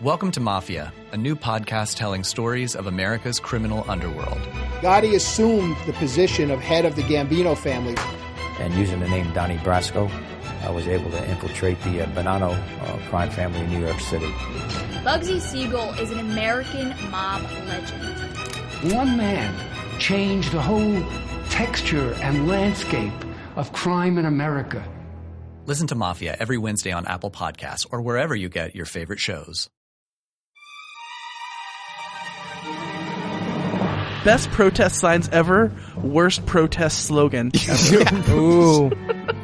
Welcome to Mafia, a new podcast telling stories of America's criminal underworld. Gotti assumed the position of head of the Gambino family. And using the name Donnie Brasco, I was able to infiltrate the Bonanno crime family in New York City. Bugsy Siegel is an American mob legend. One man changed the whole texture and landscape of crime in America. Listen to Mafia every Wednesday on Apple Podcasts or wherever you get your favorite shows. Best protest signs ever, worst protest slogan ever. Ooh.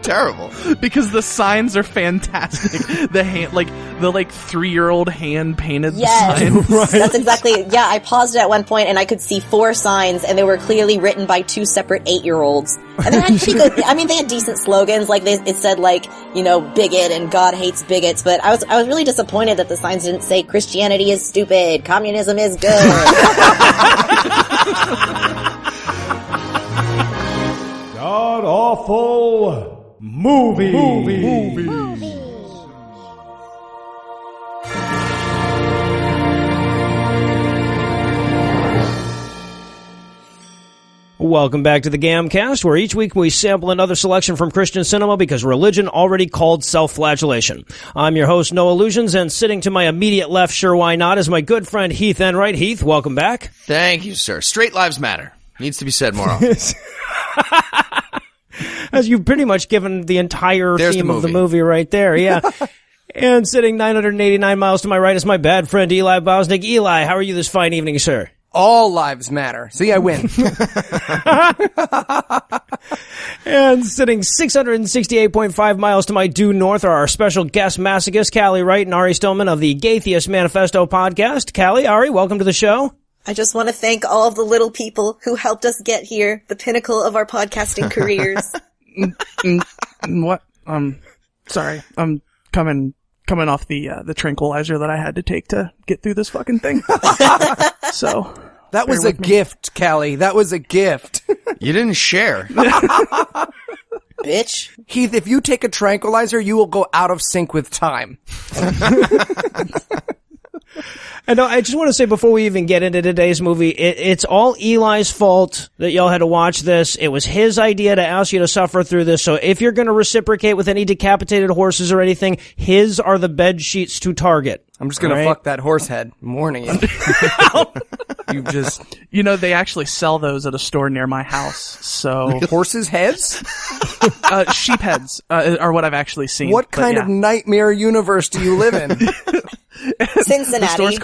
Terrible. Because the signs are fantastic. The 3-year-old hand painted yes, signs. Right. That's exactly. Yeah, I paused it at one point and I could see 4 signs, and they were clearly written by 2 separate 8-year-olds. And they had pretty good. I mean, they had decent slogans. Like it said, bigot and God hates bigots. But I was really disappointed that the signs didn't say Christianity is stupid, communism is good. God awful movie. Welcome back to the Gamcast, where each week we sample another selection from Christian cinema because religion already called self-flagellation. I'm your host, Noah Lugeons, and sitting to my immediate left, sure why not, is my good friend Heath Enwright. Heath, welcome back. Thank you, sir. Straight lives matter. Needs to be said more often. As you've pretty much given the entire theme of the movie right there, yeah. And sitting 989 miles to my right is my bad friend Eli Bosnick. Eli, how are you this fine evening, sir? All lives matter. See, I win. And sitting 668.5 miles to my due north are our special guest masochist, Callie Wright and Ari Stillman of the Gaytheist Manifesto podcast. Callie, Ari, welcome to the show. I just want to thank all of the little people who helped us get here, the pinnacle of our podcasting careers. What? Sorry. I'm coming off the tranquilizer that I had to take to get through this fucking thing. So that was a gift, Callie. That was a gift. You didn't share. Bitch. Heath, if you take a tranquilizer, you will go out of sync with time. And I just want to say before we even get into today's movie, it's all Eli's fault that y'all had to watch this. It was his idea to ask you to suffer through this. So if you're going to reciprocate with any decapitated horses or anything, his are the bed sheets to target. I'm just going to fuck that horse head. I'm warning you. They actually sell those at a store near my house. So horses' heads? Sheep heads are what I've actually seen. What kind of nightmare universe do you live in? Cincinnati.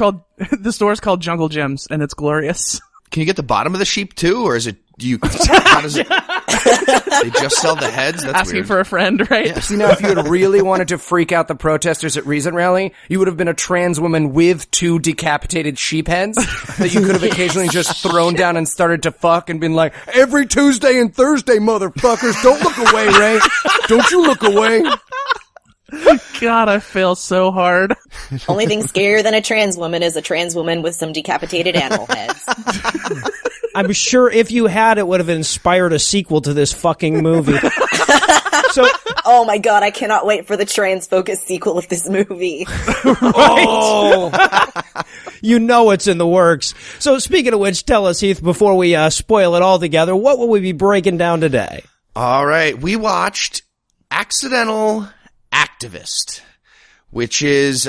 The store's called Jungle Gyms, and it's glorious. Can you get the bottom of the sheep too, or is it? How does it? They just sell the heads. That's asking weird. For a friend, right? Yeah. See, now if you had really wanted to freak out the protesters at Reason Rally, you would have been a trans woman with 2 decapitated sheep heads that you could have occasionally just thrown down and started to fuck and been like, every Tuesday and Thursday, motherfuckers, don't look away, Ray. Don't you look away. God, I fail so hard. Only thing scarier than a trans woman is a trans woman with some decapitated animal heads. I'm sure if you had, it would have inspired a sequel to this fucking movie. Oh my God, I cannot wait for the trans-focused sequel of this movie. Oh! You know it's in the works. So speaking of which, tell us, Heath, before we spoil it all together, what will we be breaking down today? All right, we watched Accidental Activist, which is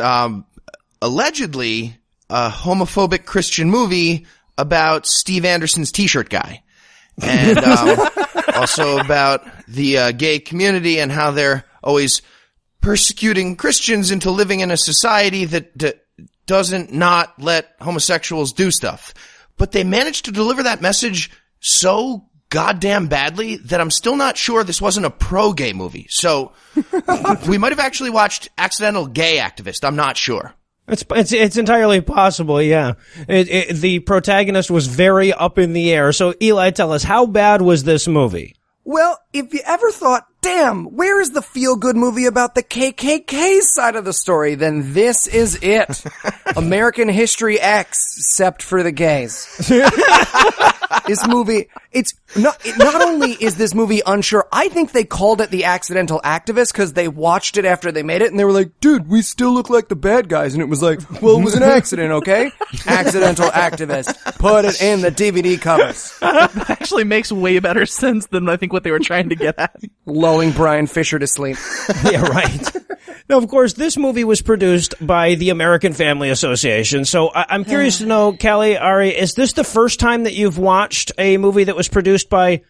allegedly a homophobic Christian movie about Steve Anderson's t-shirt guy. And also about the gay community and how they're always persecuting Christians into living in a society that doesn't not let homosexuals do stuff. But they managed to deliver that message so goddamn badly that I'm still not sure this wasn't a pro-gay movie. So we might have actually watched Accidental Gay Activist. I'm not sure. It's entirely possible, yeah. The protagonist was very up in the air. So, Eli, tell us, how bad was this movie? Well, if you ever thought, damn, where is the feel-good movie about the KKK side of the story, then this is it. American History X, except for the gays. This movie, not only is this movie unsure, I think they called it The Accidental Activist because they watched it after they made it and they were like, dude, we still look like the bad guys. And it was like, well, it was an accident, okay? Accidental Activist. Put it in the DVD covers. That actually makes way better sense than I think what they were trying to get at. Lulling Brian Fisher to sleep. Yeah, right. Now, of course, this movie was produced by the American Family Association. So I'm curious to know, Callie, Ari, is this the first time that you've watched a movie that was produced by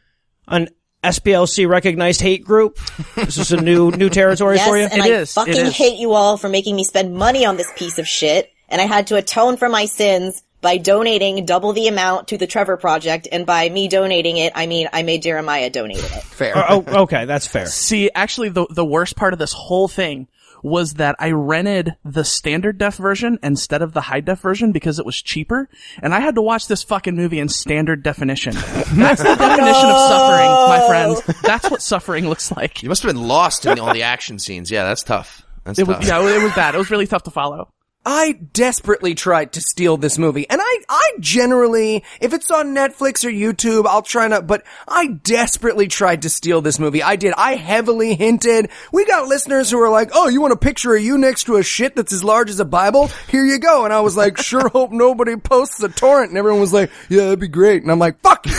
an SPLC recognized hate group? Is this a new territory for you? Yes, and I fucking hate you all for making me spend money on this piece of shit. And I had to atone for my sins by donating double the amount to the Trevor Project. And by me donating it, I mean I made Jeremiah donate it. Fair. Okay, that's fair. See, actually, the worst part of this whole thing was that I rented the standard def version instead of the high def version because it was cheaper, and I had to watch this fucking movie in standard definition. That's the definition of suffering, my friends. That's what suffering looks like. You must have been lost in all the action scenes. Yeah, that's tough. That's tough. It was bad. It was really tough to follow. I desperately tried to steal this movie, and I generally, if it's on Netflix or YouTube, I'll try not, but I desperately tried to steal this movie. I did. I heavily hinted. We got listeners who were like, oh, you want a picture of you next to a shit that's as large as a Bible? Here you go. And I was like, sure hope nobody posts a torrent. And everyone was like, yeah, that'd be great. And I'm like, fuck you.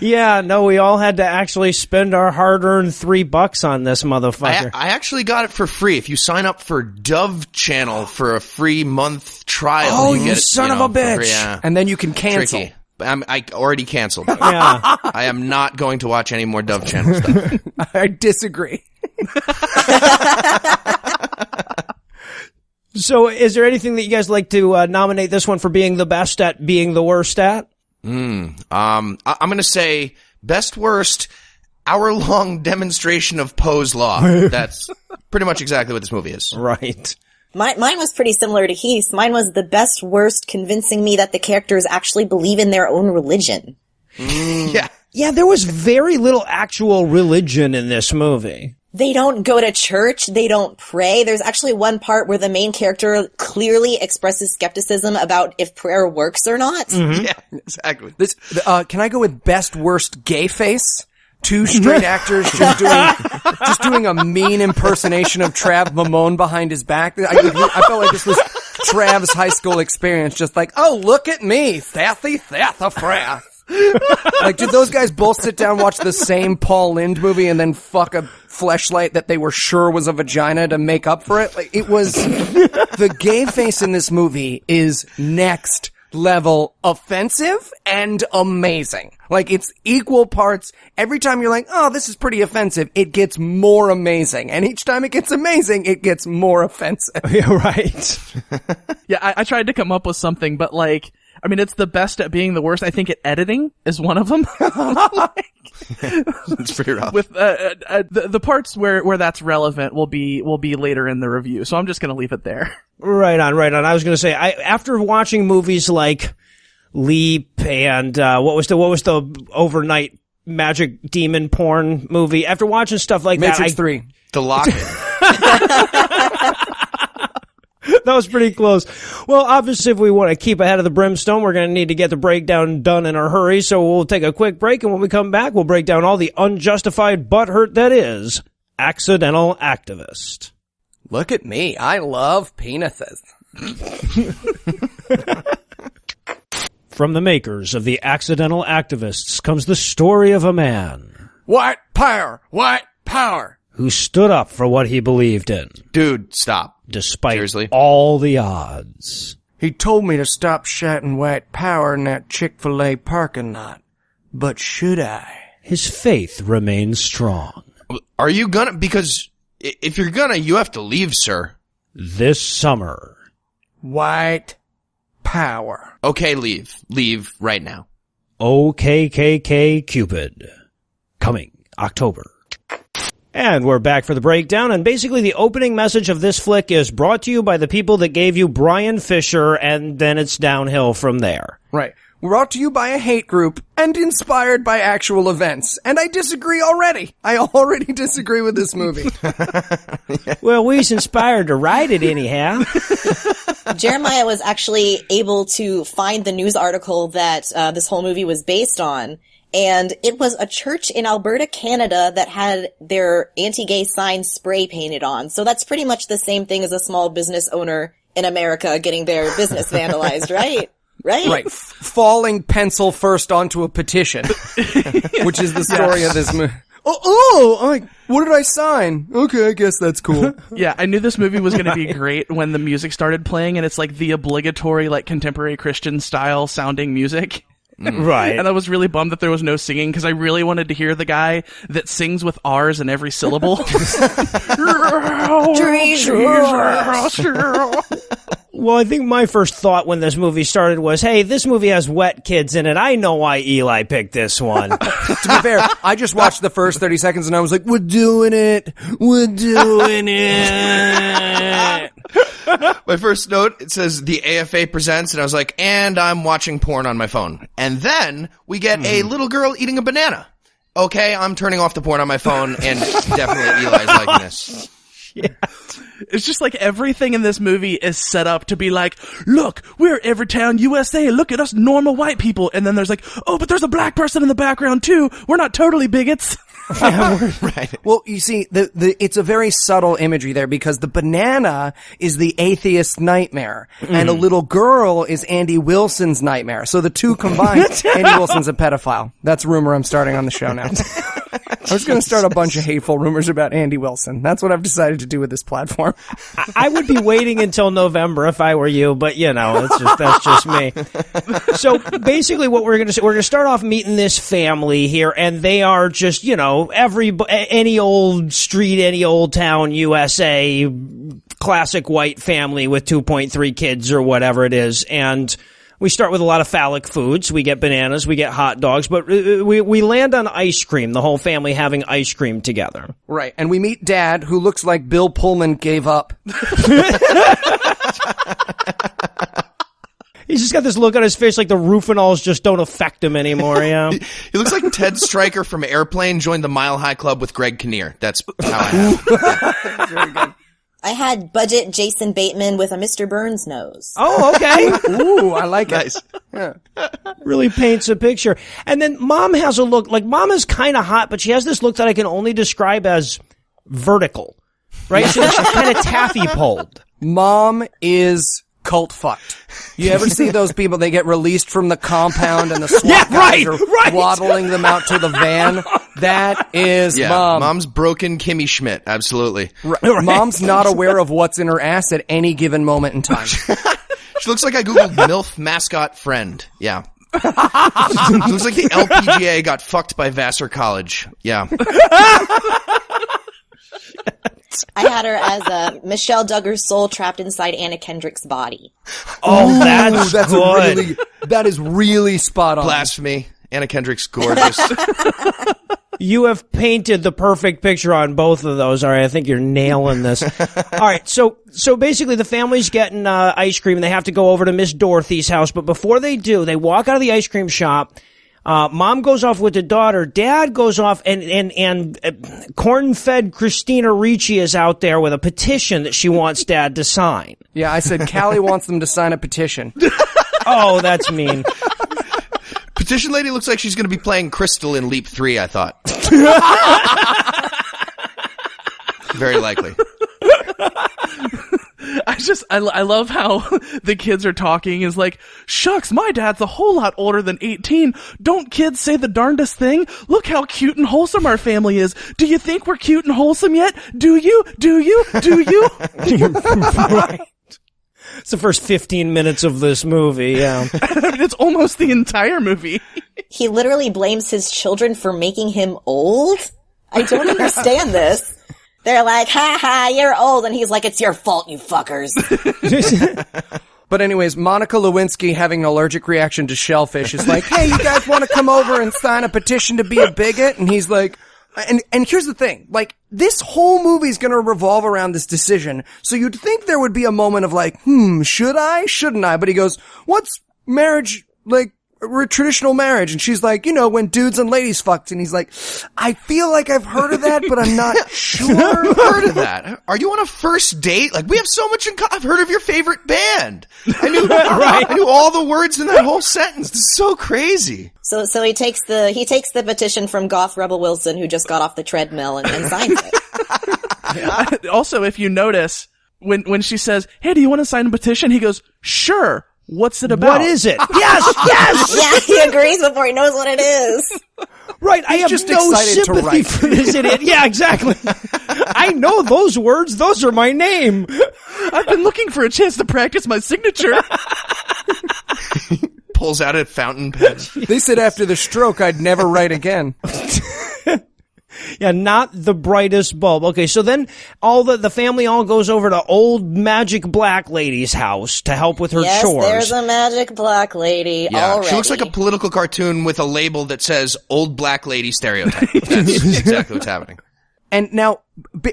Yeah, no, we all had to actually spend our hard-earned $3 on this motherfucker. I actually got it for free. If you sign up for Dove Channel for a free month trial, oh, you get son of a bitch! Yeah. And then you can cancel. Tricky. I already canceled. Yeah, I am not going to watch any more Dove Channel stuff. I disagree. So, is there anything that you guys like to nominate this one for being the best at being the worst at? I'm going to say best worst hour-long demonstration of Poe's Law. That's pretty much exactly what this movie is. Right. Mine was pretty similar to Heath's. Mine was the best worst convincing me that the characters actually believe in their own religion. Yeah. Yeah, there was very little actual religion in this movie. They don't go to church. They don't pray. There's actually one part where the main character clearly expresses skepticism about if prayer works or not. Mm-hmm. Yeah, exactly. This, can I go with best worst gay face? Two straight actors just doing a mean impersonation of Trav Mamone behind his back. I felt like this was Trav's high school experience. Just like, oh, look at me, Thathy Frath. Like, did those guys both sit down, watch the same Paul Lynde movie, and then fuck a fleshlight that they were sure was a vagina to make up for it? Like, it was, the gay face in this movie is next level offensive and amazing. Like, it's equal parts. Every time you're like, oh, this is pretty offensive, it gets more amazing. And each time it gets amazing, it gets more offensive. Yeah, right. Yeah, I tried to come up with something, but like, I mean, it's the best at being the worst. I think at editing is one of them. It's pretty rough. With the parts where that's relevant will be later in the review. So I'm just going to leave it there. Right on. I was going to say, after watching movies like Leap and what was the overnight magic demon porn movie? After watching stuff like Matrix 3, The Locket. That was pretty close. Well, obviously, if we want to keep ahead of the brimstone, we're going to need to get the breakdown done in a hurry. So we'll take a quick break, and when we come back, we'll break down all the unjustified butthurt that is Accidental Activist. Look at me. I love penises. From the makers of the Accidental Activists comes the story of a man. White power. Who stood up for what he believed in. Dude, stop. Despite Seriously? all the odds. He told me to stop shouting white power in that Chick-fil-A parking lot. But should I? His faith remains strong. Are you gonna? Because if you're gonna, you have to leave, sir. This summer. White power. Okay, leave. Leave right now. OKKK Cupid. Coming October. And we're back for the breakdown, and basically the opening message of this flick is brought to you by the people that gave you Brian Fisher, and then it's downhill from there. Right. brought to you by a hate group and inspired by actual events. And I disagree already. I already disagree with this movie. Well, we was inspired to write it anyhow. Jeremiah was actually able to find the news article that this whole movie was based on. And it was a church in Alberta, Canada that had their anti-gay signs spray painted on. So that's pretty much the same thing as a small business owner in America getting their business vandalized, right? Right. Falling pencil first onto a petition, which is the story of this movie. What did I sign? Okay, I guess that's cool. Yeah, I knew this movie was going to be great when the music started playing, and it's like the obligatory, like, contemporary Christian style sounding music. Right. And I was really bummed that there was no singing, because I really wanted to hear the guy that sings with R's in every syllable. Well, I think my first thought when this movie started was, hey, this movie has wet kids in it. I know why Eli picked this one. To be fair, I just watched the first 30 seconds and I was like, we're doing it. We're doing it. My first note, it says the AFA presents, and I was like, and I'm watching porn on my phone. And then we get a little girl eating a banana. Okay, I'm turning off the porn on my phone, and definitely Eli's liking this. Yeah. It's just like everything in this movie is set up to be like, look, we're Evertown, USA. Look at us normal white people. And then there's like, oh, but there's a black person in the background too. We're not totally bigots. Right. Well, you see, it's a very subtle imagery there because the banana is the atheist nightmare and a little girl is Andy Wilson's nightmare. So the two combined, Andy Wilson's a pedophile. That's a rumor I'm starting on the show now. I was going to start a bunch of hateful rumors about Andy Wilson. That's what I've decided to do with this platform. I would be waiting until November if I were you, but you know, that's just me. So basically what we're going to start off meeting this family here, and they are just, you know, any old street, any old town, USA, classic white family with 2.3 kids or whatever it is. And we start with a lot of phallic foods. We get bananas, we get hot dogs, but we land on ice cream, the whole family having ice cream together. Right. And we meet Dad, who looks like Bill Pullman gave up. He's just got this look on his face like the Rufinols just don't affect him anymore, yeah. He looks like Ted Stryker from Airplane joined the Mile High Club with Greg Kinnear. That's how I am. That's very good. I had budget Jason Bateman with a Mr. Burns nose. Oh, okay. Ooh, I like it. Nice. Yeah. Really paints a picture. And then Mom has a look, like Mom is kind of hot, but she has this look that I can only describe as vertical. Right? So she's kind of taffy pulled. Mom is cult fucked. You ever see those people, they get released from the compound and the SWAT guys are waddling them out to the van? That is Mom. Mom's broken Kimmy Schmidt. Absolutely. Right. Mom's not aware of what's in her ass at any given moment in time. She looks like I Googled MILF mascot friend. Yeah. She looks like the LPGA got fucked by Vassar College. Yeah. I had her as Michelle Duggar's soul trapped inside Anna Kendrick's body. Oh, that's good. That is really spot on. Blasphemy. Anna Kendrick's gorgeous. You have painted the perfect picture on both of those. All right, I think you're nailing this. All right, so basically the family's getting ice cream, and they have to go over to Miss Dorothy's house. But before they do, they walk out of the ice cream shop. Mom goes off with the daughter. Dad goes off, and corn-fed Christina Ricci is out there with a petition that she wants Dad to sign. Yeah, I said Callie wants them to sign a petition. Oh, that's mean. Petition lady looks like she's going to be playing Crystal in Leap 3, I thought. Very likely. I love how the kids are talking is like, shucks, my dad's a whole lot older than 18. Don't kids say the darndest thing? Look how cute and wholesome our family is. Do you think we're cute and wholesome yet? Do you? Do you? Do you? Right. It's the first 15 minutes of this movie, yeah. I mean, it's almost the entire movie. He literally blames his children for making him old? I don't understand this. They're like, ha ha, you're old. And he's like, it's your fault, you fuckers. But anyways, Monica Lewinsky having an allergic reaction to shellfish is like, hey, you guys want to come over and sign a petition to be a bigot? And he's like, and here's the thing, like, this whole movie's gonna revolve around this decision. So you'd think there would be a moment of like, should I? Shouldn't I? But he goes, what's marriage, like, traditional marriage. And she's like, you know, when dudes and ladies fucked. And he's like, I feel like I've heard of that, but I'm not sure. I've heard of that. Are you on a first date? Like, we have so much in common. I've heard of your favorite band. I knew, right. I knew all the words in that whole sentence. This is so crazy. So he takes the petition from Goth Rebel Wilson, who just got off the treadmill, and signs it. Also, if you notice, when she says, hey, do you want to sign a petition? He goes, sure. What's it about? What is it? Yes! Yeah, he agrees before he knows what it is. Right, I have just no excited to sympathy write. for this idiot. Yeah, exactly. I know those words. Those are my name. I've been looking for a chance to practice my signature. Pulls out a fountain pen. They said after the stroke I'd never write again. Yeah, not the brightest bulb. Okay, so then the family all goes over to old magic black lady's house to help with her chores. Yes, there's a magic black lady already. She looks like a political cartoon with a label that says old black lady stereotype. That's exactly what's happening. And now,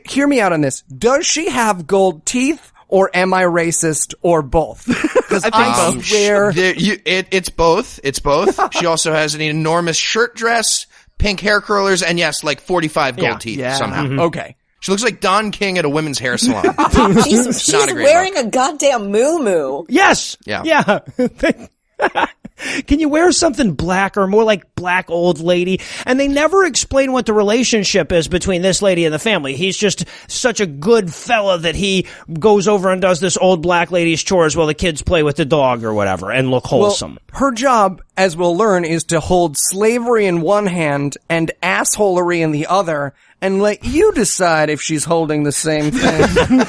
hear me out on this. Does she have gold teeth? Or am I racist, or both? Because I swear... It's both. It's both. She also has an enormous shirt dress, pink hair curlers, and yes, like 45 gold teeth somehow. Mm-hmm. Okay. She looks like Don King at a women's hair salon. She's wearing a goddamn muumuu. Yes! Yeah. Can you wear something black or more like black old lady? And they never explain what the relationship is between this lady and the family. He's just such a good fella that he goes over and does this old black lady's chores while the kids play with the dog or whatever and look wholesome. Well, her job, as we'll learn, is to hold slavery in one hand and assholery in the other and let you decide if she's holding the same thing.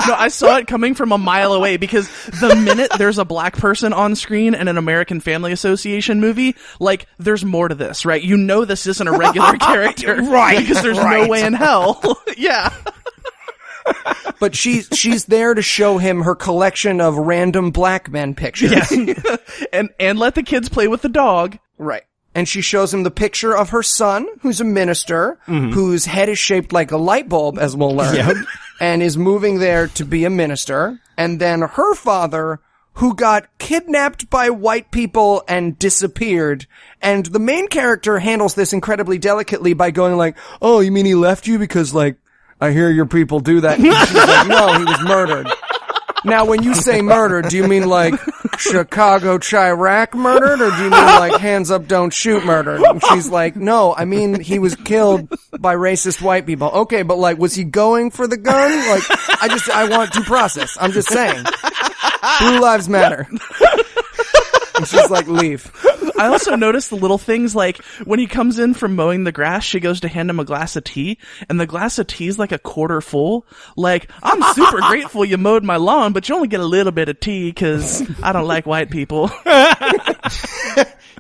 No, I saw it coming from a mile away because the minute there's a black person on screen in an American Family Association movie, like, there's more to this, right? You know this isn't a regular character. Right. Because there's no way in hell. Yeah. But she's there to show him her collection of random black men pictures. Yeah. and let the kids play with the dog. Right. And she shows him the picture of her son, who's a minister, whose head is shaped like a light bulb, as we'll learn, and is moving there to be a minister. And then her father, who got kidnapped by white people and disappeared. And the main character handles this incredibly delicately by going like, oh, you mean he left you because, like, I hear your people do that? And she's like, no, he was murdered. Now, when you say murdered, do you mean like Chicago Chirac murdered, or do you mean like hands up, don't shoot murdered? And she's like, no, I mean he was killed by racist white people. Okay, but like, was he going for the gun? Like, I want due process. I'm just saying. Blue lives matter. And she's like, leave. I also noticed the little things, like when he comes in from mowing the grass, she goes to hand him a glass of tea, and the glass of tea is like a quarter full. Like, I'm super grateful you mowed my lawn, but you only get a little bit of tea because I don't like white people.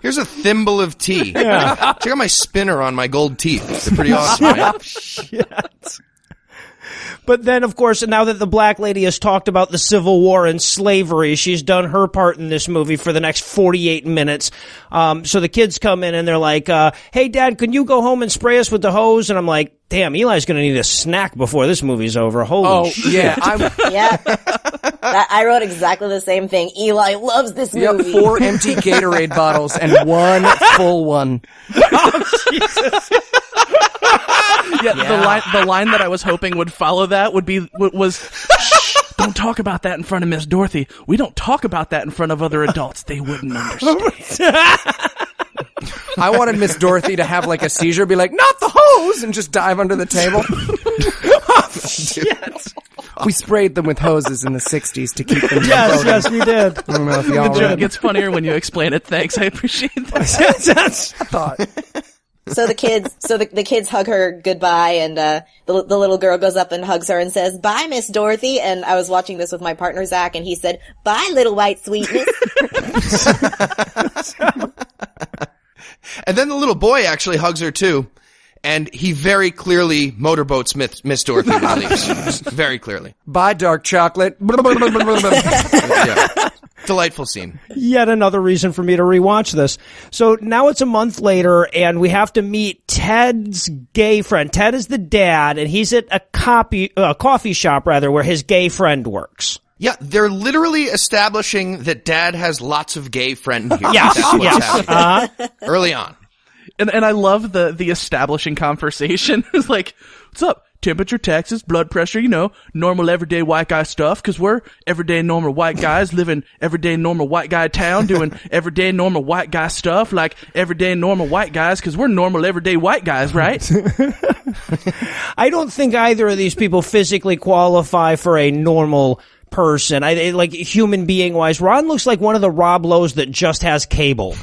Here's a thimble of tea. Yeah. Check out my spinner on my gold teeth. They're pretty awesome, right? Shit. But then, of course, now that the black lady has talked about the Civil War and slavery, she's done her part in this movie for the next 48 minutes. So the kids come in and they're like, hey, Dad, can you go home and spray us with the hose? And I'm like, damn, Eli's going to need a snack before this movie's over. Holy shit. Yeah. I wrote exactly the same thing. Eli loves this movie. Yep, 4 empty Gatorade bottles and 1 full one. Oh, Jesus. The line that I was hoping would follow that was shh, don't talk about that in front of Miss Dorothy. We don't talk about that in front of other adults. They wouldn't understand. I wanted Miss Dorothy to have like a seizure, be like, not the hose, and just dive under the table. Oh, shit. We sprayed them with hoses in the 60s to keep them. Yes, we did. I don't know if y'all The joke gets funnier when you explain it. Thanks, I appreciate that. That's thought. So the kids hug her goodbye, and the little girl goes up and hugs her and says, "Bye, Miss Dorothy." And I was watching this with my partner Zach, and he said, "Bye, little white sweetness." And then the little boy actually hugs her too, and he very clearly motorboats Miss Dorothy when he leaves. Very clearly. Bye, dark chocolate. Yeah. Delightful scene. Yet another reason for me to rewatch this. So now it's a month later, and we have to meet Ted's gay friend. Ted is the dad, and he's at a coffee shop where his gay friend works. Yeah, they're literally establishing that Dad has lots of gay friends here. Yes, That's what's yes. happening. Early on. And I love the establishing conversation. It's like, what's up? Temperature, taxes, blood pressure, normal everyday white guy stuff, because we're everyday normal white guys living everyday normal white guy town doing everyday normal white guy stuff like everyday normal white guys, because we're normal everyday white guys, right? I don't think either of these people physically qualify for a normal person. Like human being wise. Ron looks like one of the Rob Lowe's that just has cable.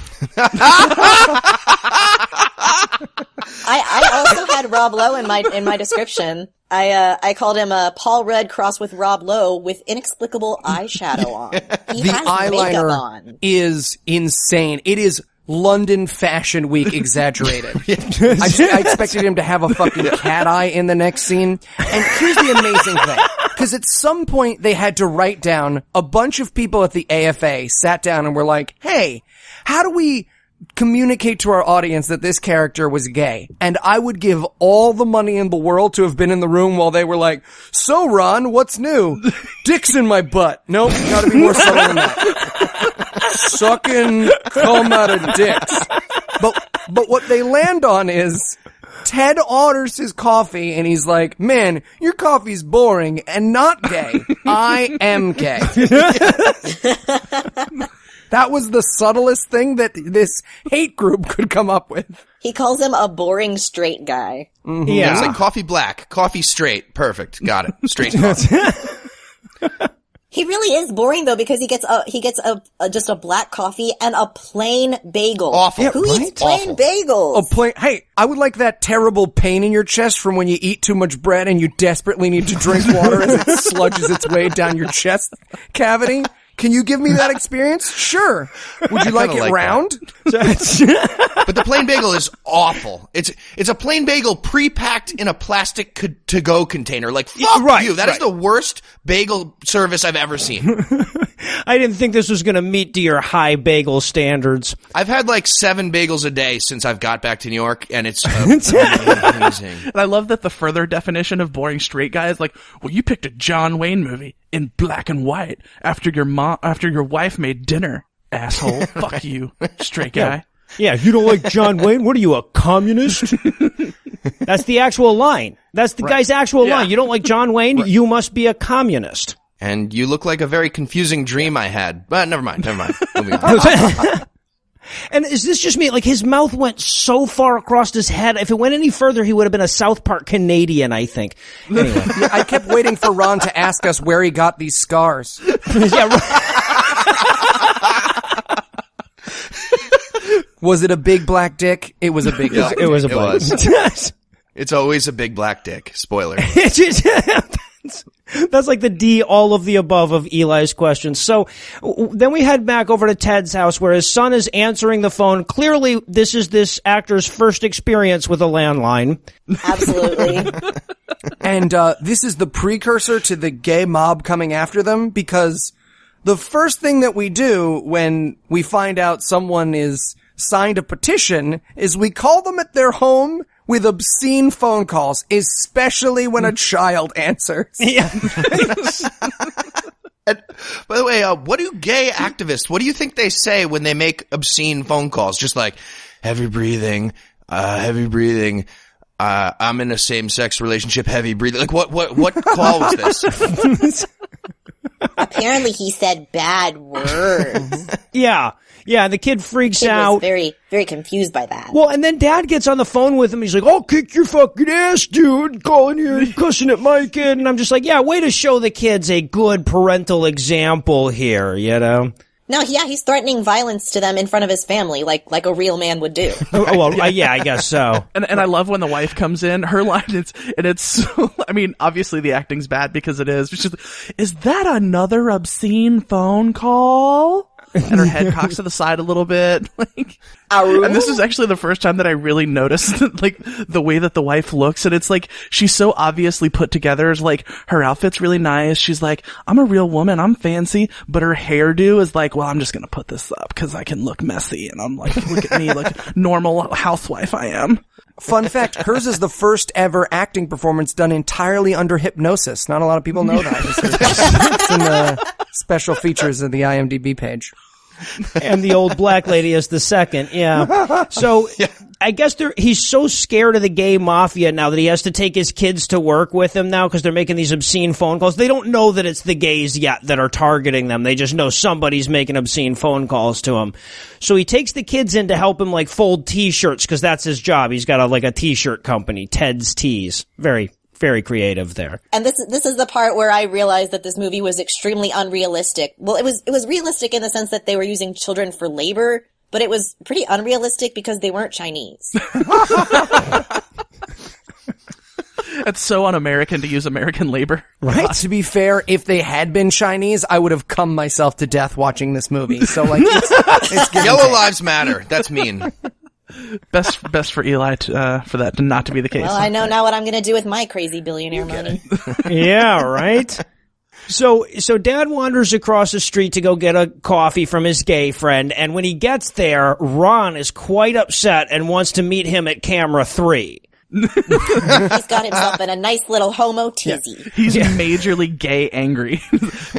I also had Rob Lowe in my description. I called him Paul Rudd crossed with Rob Lowe with inexplicable eyeshadow on. He The has makeup eyeliner on. is insane. It is London Fashion Week exaggerated. I expected him to have a fucking cat eye in the next scene. And here's the amazing thing. Because at some point they had to write down, a bunch of people at the AFA sat down and were like, hey, how do we communicate to our audience that this character was gay? And I would give all the money in the world to have been in the room while they were like, so Ron, what's new? Dick's in my butt. Nope, gotta be more subtle than that. Sucking cum out of dicks. But what they land on is Ted orders his coffee and he's like, man, your coffee's boring and not gay. I am gay. That was the subtlest thing that this hate group could come up with. He calls him a boring straight guy. Mm-hmm. Yeah. It's like coffee black, coffee straight. Perfect. Got it. Straight coffee. He really is boring though, because he gets just a black coffee and a plain bagel. Awful. Who eats plain bagels? Hey, I would like that terrible pain in your chest from when you eat too much bread and you desperately need to drink water as it sludges its way down your chest cavity. Can you give me that experience? Sure. Would you like it round? But the plain bagel is awful. It's a plain bagel pre-packed in a plastic to-go container. Like, fuck you. That is the worst bagel service I've ever seen. I didn't think this was going to meet to your high bagel standards. I've had like 7 bagels a day since I've got back to New York, and it's amazing. And I love that the further definition of boring straight guy is like, well, you picked a John Wayne movie in black and white after your wife made dinner, asshole. Fuck you, straight guy. Yeah, you don't like John Wayne? What are you, a communist? That's the actual line. That's the guy's actual line. You don't like John Wayne? Right. You must be a communist. And you look like a very confusing dream I had. But never mind. And is this just me? Like, his mouth went so far across his head. If it went any further, he would have been a South Park Canadian, I think. Anyway. Yeah, I kept waiting for Ron to ask us where he got these scars. Was it a big black dick? It was a big black dick. It was a black dick. It's always a big black dick. Spoiler. That's like the D, all of the above of Eli's questions. So then we head back over to Ted's house where his son is answering the phone. Clearly, this is this actor's first experience with a landline. Absolutely. And this is the precursor to the gay mob coming after them, because the first thing that we do when we find out someone is signed a petition is we call them at their home with obscene phone calls, especially when a child answers. Yeah. And, by the way, what do gay activists, what do you think they say when they make obscene phone calls? Just like, heavy breathing, I'm in a same-sex relationship, heavy breathing. Like, what call was this? Apparently he said bad words. Yeah, the kid freaks out. Was very, very confused by that. Well, and then Dad gets on the phone with him. He's like, "I'll kick your fucking ass, dude, calling you and cussing at my kid." And I'm just like, yeah, way to show the kids a good parental example here, you know? No, he's threatening violence to them in front of his family, like a real man would do. Yeah, I guess so. And I love when the wife comes in, her line, it's so, I mean, obviously the acting's bad because it is. But she's like, is that another obscene phone call? And her head cocks to the side a little bit. And this is actually the first time that I really noticed, like, the way that the wife looks. And it's like, she's so obviously put together. It's like, her outfit's really nice. She's like, I'm a real woman. I'm fancy. But her hairdo is like, well, I'm just going to put this up because I can look messy. And I'm like, look at me, like, normal housewife I am. Fun fact, hers is the first ever acting performance done entirely under hypnosis. Not a lot of people know that. It's in the special features of the IMDb page. And the old black lady is the second, yeah. So, I guess he's so scared of the gay mafia now that he has to take his kids to work with him now because they're making these obscene phone calls. They don't know that it's the gays yet that are targeting them. They just know somebody's making obscene phone calls to him. So he takes the kids in to help him, like, fold T-shirts because that's his job. He's got a T-shirt company, Ted's Tees. Very, very creative there. And this is the part where I realized that this movie was extremely unrealistic. Well, it was realistic in the sense that they were using children for labor, but it was pretty unrealistic because they weren't Chinese. It's so un-American to use American labor. Right? To be fair, if they had been Chinese, I would have come myself to death watching this movie. So, like, it's Yellow Lives Matter. That's mean. Best for Eli for that to not to be the case. Well, I know now what I'm going to do with my crazy billionaire money. Yeah, right? So Dad wanders across the street to go get a coffee from his gay friend, and when he gets there, Ron is quite upset and wants to meet him at camera 3. He's got himself in a nice little homo teasy. Yeah. He's majorly gay angry.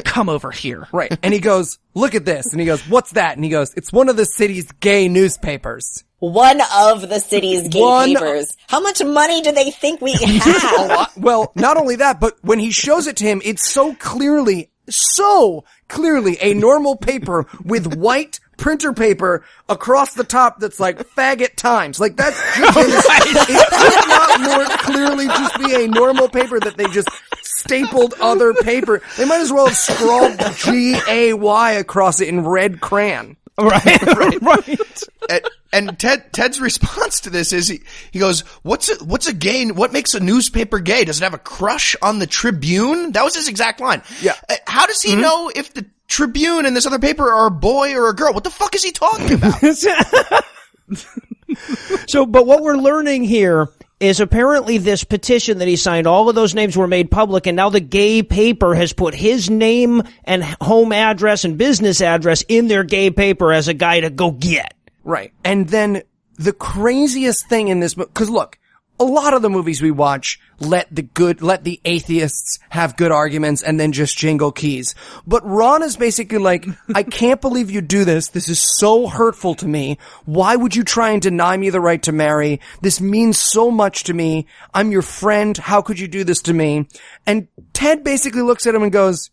Come over here. Right. And he goes, look at this. And he goes, what's that? And he goes, it's one of the city's gay newspapers. One of the city's gay papers. How much money do they think we have? Well, not only that, but when he shows it to him, it's so clearly a normal paper with white printer paper across the top that's like Faggot Times. Like, that's just, it could not more clearly just be a normal paper that they just stapled other paper. They might as well have scrawled GAY across it in red crayon. Right. And Ted's response to this is he goes, what's a gay, what makes a newspaper gay? Does it have a crush on the Tribune? That was his exact line. Yeah. How does he know if the Tribune and this other paper are a boy or a girl? What the fuck is he talking about? So, but what we're learning here is apparently this petition that he signed, all of those names were made public, and now the gay paper has put his name and home address and business address in their gay paper as a guy to go get. Right. And then the craziest thing in this movie, cause look, a lot of the movies we watch let the atheists have good arguments and then just jingle keys. But Ron is basically like, I can't believe you do this. This is so hurtful to me. Why would you try and deny me the right to marry? This means so much to me. I'm your friend. How could you do this to me? And Ted basically looks at him and goes,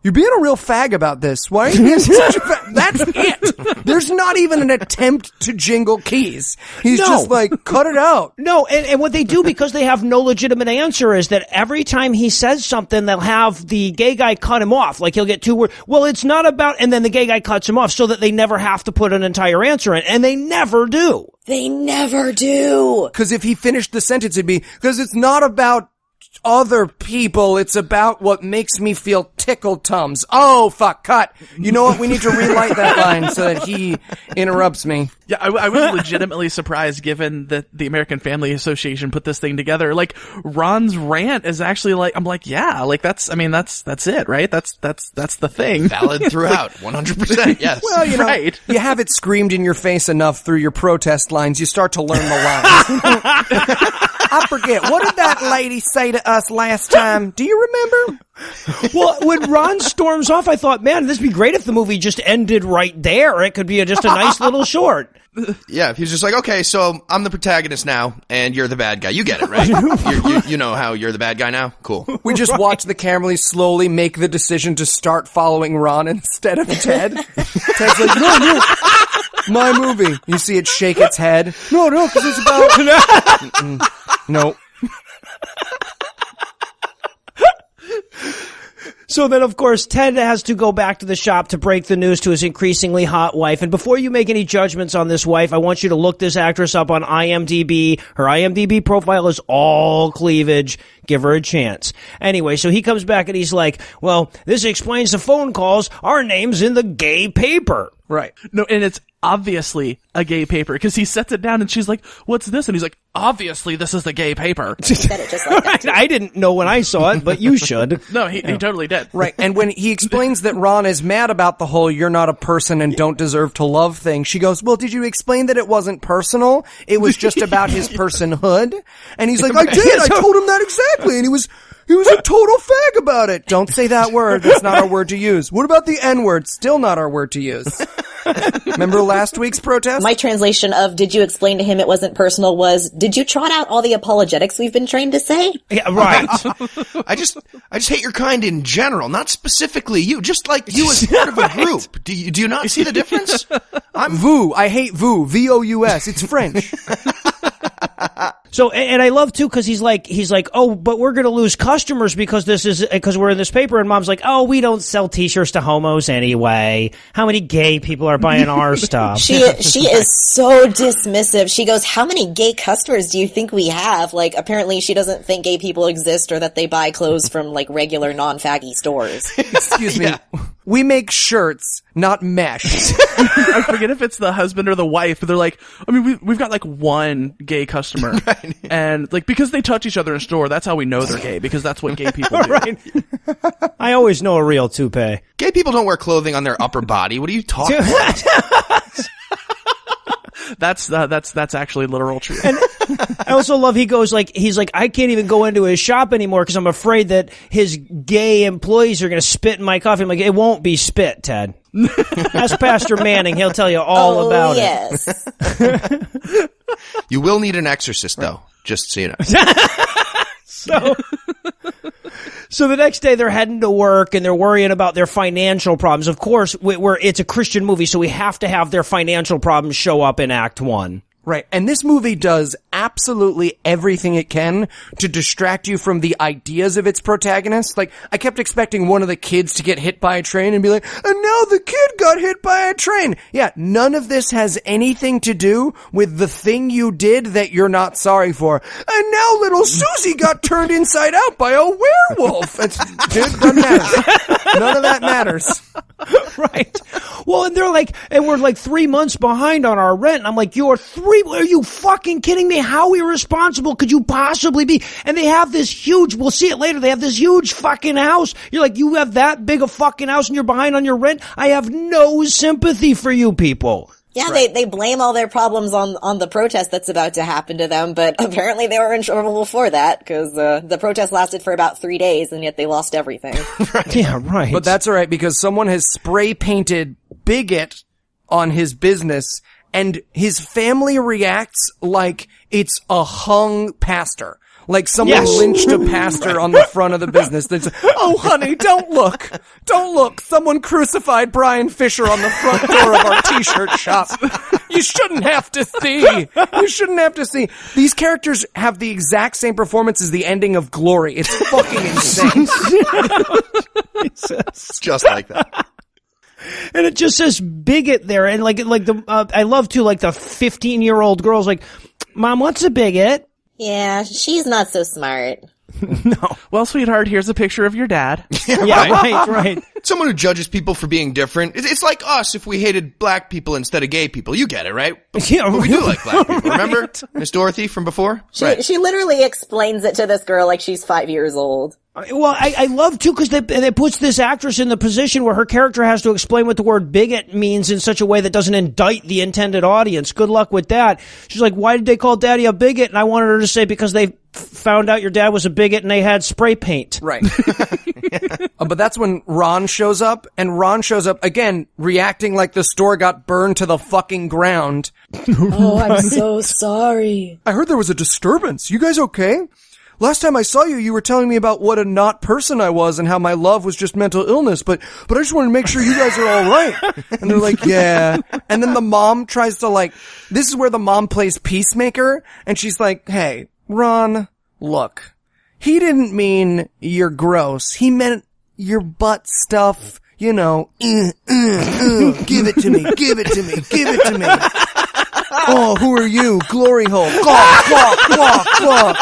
you're being a real fag about this. Why are you being such a fag? That's it. There's not even an attempt to jingle keys. He's just like, cut it out. No, and what they do, because they have no legitimate answer, is that every time he says something, they'll have the gay guy cut him off. Like, he'll get 2 words. Well, it's not about, and then the gay guy cuts him off so that they never have to put an entire answer in. And they never do. They never do. Because if he finished the sentence, it'd be, because it's not about other people, it's about what makes me feel tickled tums. Oh, fuck, cut. You know what? We need to relight that line so that he interrupts me. Yeah, I was legitimately surprised given that the American Family Association put this thing together. Like, Ron's rant is actually like, I'm like, yeah, like that's it, right? That's the thing. Valid throughout. 100%, yes. Well, you know, right. You have it screamed in your face enough through your protest lines, you start to learn the lines. I forget. What did that lady say to us last time? Do you remember? Well, when Ron storms off, I thought, man, this would be great if the movie just ended right there. It could be just a nice little short. Yeah, he's just like, okay, so I'm the protagonist now, and you're the bad guy. You get it, right? you know how you're the bad guy now? Cool. We just watch the Camerleys slowly make the decision to start following Ron instead of Ted. Ted's like, no, my movie. You see it shake its head. No, because it's about... No. So then, of course, Ted has to go back to the shop to break the news to his increasingly hot wife. And before you make any judgments on this wife, I want you to look this actress up on IMDb. Her IMDb profile is all cleavage. Give her a chance. Anyway, so he comes back and he's like, well, this explains the phone calls. Our name's in the gay paper. Right. No, and it's obviously a gay paper because he sets it down and she's like, "What's this?" And he's like, "Obviously, this is the gay paper." He said it just like that. Too. I didn't know when I saw it, but you should. No, he totally did. Right. And when he explains that Ron is mad about the whole "you're not a person and don't deserve to love" thing, she goes, "Well, did you explain that it wasn't personal? It was just about his personhood?" And he's like, "I did. I told him that exactly." And he was a total fag about it. Don't say that word. That's not our word to use. What about the N-word? Still not our word to use. Remember last week's protest? My translation of "did you explain to him it wasn't personal" was, "did you trot out all the apologetics we've been trained to say?" Yeah, right. I just hate your kind in general, not specifically you. Just like you as part of a group. Do you not see the difference? I'm vous. I hate vous. V-O-U-S. It's French. So, and I love too, cause he's like, "Oh, but we're gonna lose customers because we're in this paper." And Mom's like, "Oh, we don't sell t-shirts to homos anyway. How many gay people are buying our stuff?" She is so dismissive. She goes, "How many gay customers do you think we have?" Like, apparently she doesn't think gay people exist or that they buy clothes from, like, regular non-faggy stores. Excuse me. We make shirts, not mesh. I forget if it's the husband or the wife, but they're like, I mean, we've got like one gay customer. Right. And like, because they touch each other in a store, that's how we know they're gay, because that's what gay people do. Right. I always know a real toupee. Gay people don't wear clothing on their upper body. What are you talking about? That's actually literal truth. And I also love he's like, "I can't even go into his shop anymore because I'm afraid that his gay employees are going to spit in my coffee." I'm like, "It won't be spit, Ted." Ask Pastor Manning. He'll tell you all about yes. it. You will need an exorcist, though, just so you know. So the next day they're heading to work and they're worrying about their financial problems. Of course, it's a Christian movie, so we have to have their financial problems show up in Act 1. Right. And this movie does absolutely everything it can to distract you from the ideas of its protagonist. Like, I kept expecting one of the kids to get hit by a train and be like, "and now the kid got hit by a train." Yeah, none of this has anything to do with the thing you did that you're not sorry for. "And now little Susie got turned inside out by a werewolf." Dude, doesn't matter. None of that matters. Right. Well, and we're like 3 months behind on our rent. And I'm like, are you fucking kidding me? How irresponsible could you possibly be? And they have this huge, we'll see it later, they have this huge fucking house. You're like, you have that big a fucking house and you're behind on your rent? I have no sympathy for you people. Yeah, right. They blame all their problems on the protest that's about to happen to them, but apparently they were in trouble before that, because the protest lasted for about 3 days, and yet they lost everything. Right. Yeah, right. But that's alright, because someone has spray painted bigot on his business, and his family reacts like it's a hung pastor. Like someone lynched a pastor on the front of the business. They say, "Oh, honey, don't look. Don't look. Someone crucified Brian Fisher on the front door of our t-shirt shop. You shouldn't have to see. You shouldn't have to see." These characters have the exact same performance as the ending of Glory. It's fucking insane. It's just like that. And it just says bigot there. And I love too, like the 15-year-old girl's like, "Mom, what's a bigot?" Yeah, she's not so smart. No. Well, sweetheart, here's a picture of your dad. Yeah, right. Someone who judges people for being different. It's like us if we hated black people instead of gay people. You get it, right? Yeah, but we do like black people. Remember Miss Dorothy from before? She literally explains it to this girl like she's 5 years old. Well, I love too, because it puts this actress in the position where her character has to explain what the word bigot means in such a way that doesn't indict the intended audience. Good luck with that. She's like, "Why did they call Daddy a bigot?" And I wanted her to say, "Because they found out your dad was a bigot and they had spray paint." Right. But that's when Ron shows up, and Ron shows up again, reacting like the store got burned to the fucking ground. "Oh, I'm so sorry. I heard there was a disturbance. You guys okay? Last time I saw you, you were telling me about what a not person I was and how my love was just mental illness, but I just wanted to make sure you guys are all right." And they're like, "Yeah." And then the mom tries to this is where the mom plays peacemaker, and she's like, "Hey, Ron, look, he didn't mean you're gross. He meant your butt stuff, you know, give it to me, give it to me, give it to me. Oh, who are you? Glory hole. Claw, claw, claw, claw."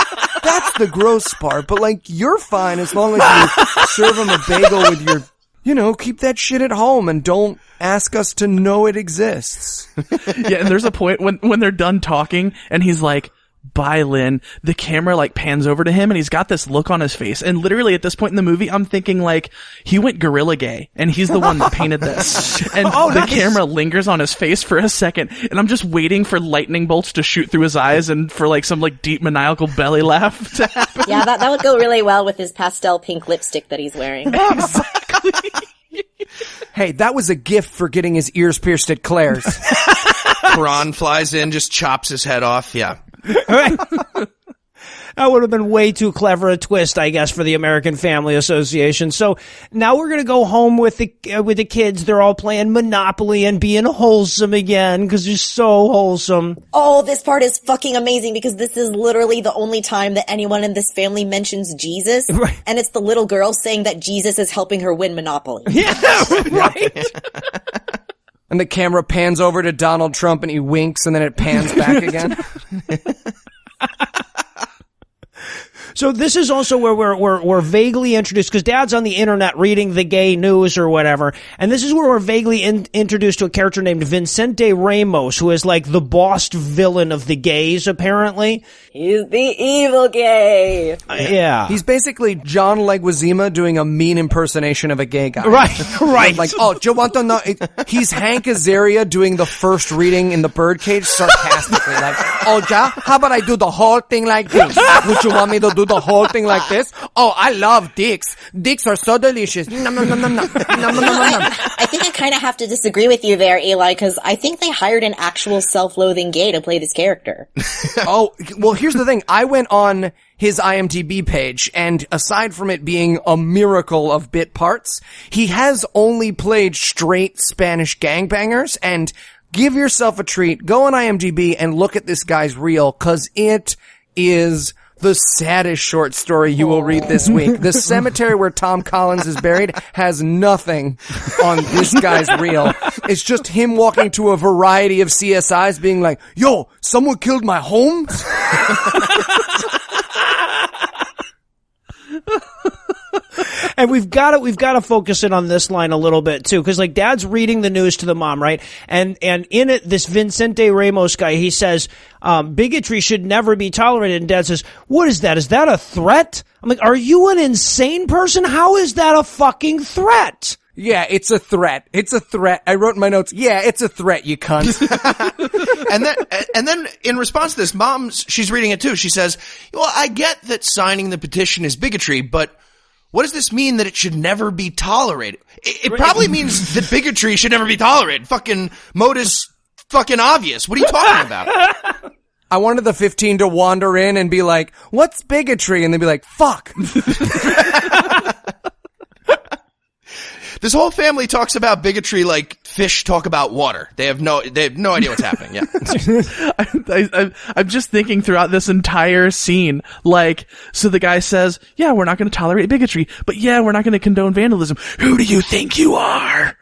That's the gross part, but you're fine as long as you serve him a bagel with your keep that shit at home and don't ask us to know it exists. Yeah, and there's a point when they're done talking and he's like, bye, Lynn. The camera like pans over to him and he's got this look on his face. And literally at this point in the movie, I'm thinking like he went gorilla gay and he's the one that painted this. And the camera lingers on his face for a second. And I'm just waiting for lightning bolts to shoot through his eyes and for like some like deep maniacal belly laugh to happen. Yeah, that would go really well with his pastel pink lipstick that he's wearing. Exactly. Hey, that was a gift for getting his ears pierced at Claire's. Ron flies in, just chops his head off. Yeah. Right. That would have been way too clever a twist, I guess, for the American Family Association. So now we're going to go home with the kids. They're all playing Monopoly and being wholesome again because they're so wholesome. Oh, this part is fucking amazing because this is literally the only time that anyone in this family mentions Jesus. Right. And it's the little girl saying that Jesus is helping her win Monopoly. Yeah, right. And the camera pans over to Donald Trump and he winks and then it pans back again. So this is also where we're vaguely introduced, because Dad's on the internet reading the gay news or whatever, and this is where we're vaguely introduced to a character named Vicente Ramos, who is like the boss villain of the gays, apparently. He's the evil gay. Yeah. He's basically John Leguizamo doing a mean impersonation of a gay guy. Right. Like, do you want to know? He's Hank Azaria doing the first reading in the birdcage sarcastically. Like, yeah? How about I do the whole thing like this? Would you want me to do the whole thing like this? Oh, I love dicks. Dicks are so delicious. Nom, nom, nom, nom, nom. Nom, nom, nom, nom. I think I kind of have to disagree with you there, Eli, because I think they hired an actual self-loathing gay to play this character. Oh, well, here's the thing. I went on his IMDb page, and aside from it being a miracle of bit parts, he has only played straight Spanish gangbangers, and give yourself a treat. Go on IMDb and look at this guy's reel, cause it is the saddest short story you will read this week. The cemetery where Tom Collins is buried has nothing on this guy's reel. It's just him walking to a variety of CSIs being like, yo, someone killed my home? And we've got to focus in on this line a little bit too, because like Dad's reading the news to the mom, right? And in it, this Vicente Ramos guy, he says, bigotry should never be tolerated. And Dad says, what is that? Is that a threat? I'm like, are you an insane person? How is that a fucking threat? Yeah, it's a threat. It's a threat. I wrote in my notes, yeah, it's a threat, you cunt. And then in response to this, she's reading it too. She says, well, I get that signing the petition is bigotry, but what does this mean that it should never be tolerated? It probably means that bigotry should never be tolerated. Fucking modus fucking obvious. What are you talking about? I wanted the 15 to wander in and be like, what's bigotry? And they'd be like, fuck. This whole family talks about bigotry like fish talk about water. They have no idea what's happening. Yeah. I'm just thinking throughout this entire scene, like, so the guy says, yeah, we're not going to tolerate bigotry, but yeah, we're not going to condone vandalism. Who do you think you are?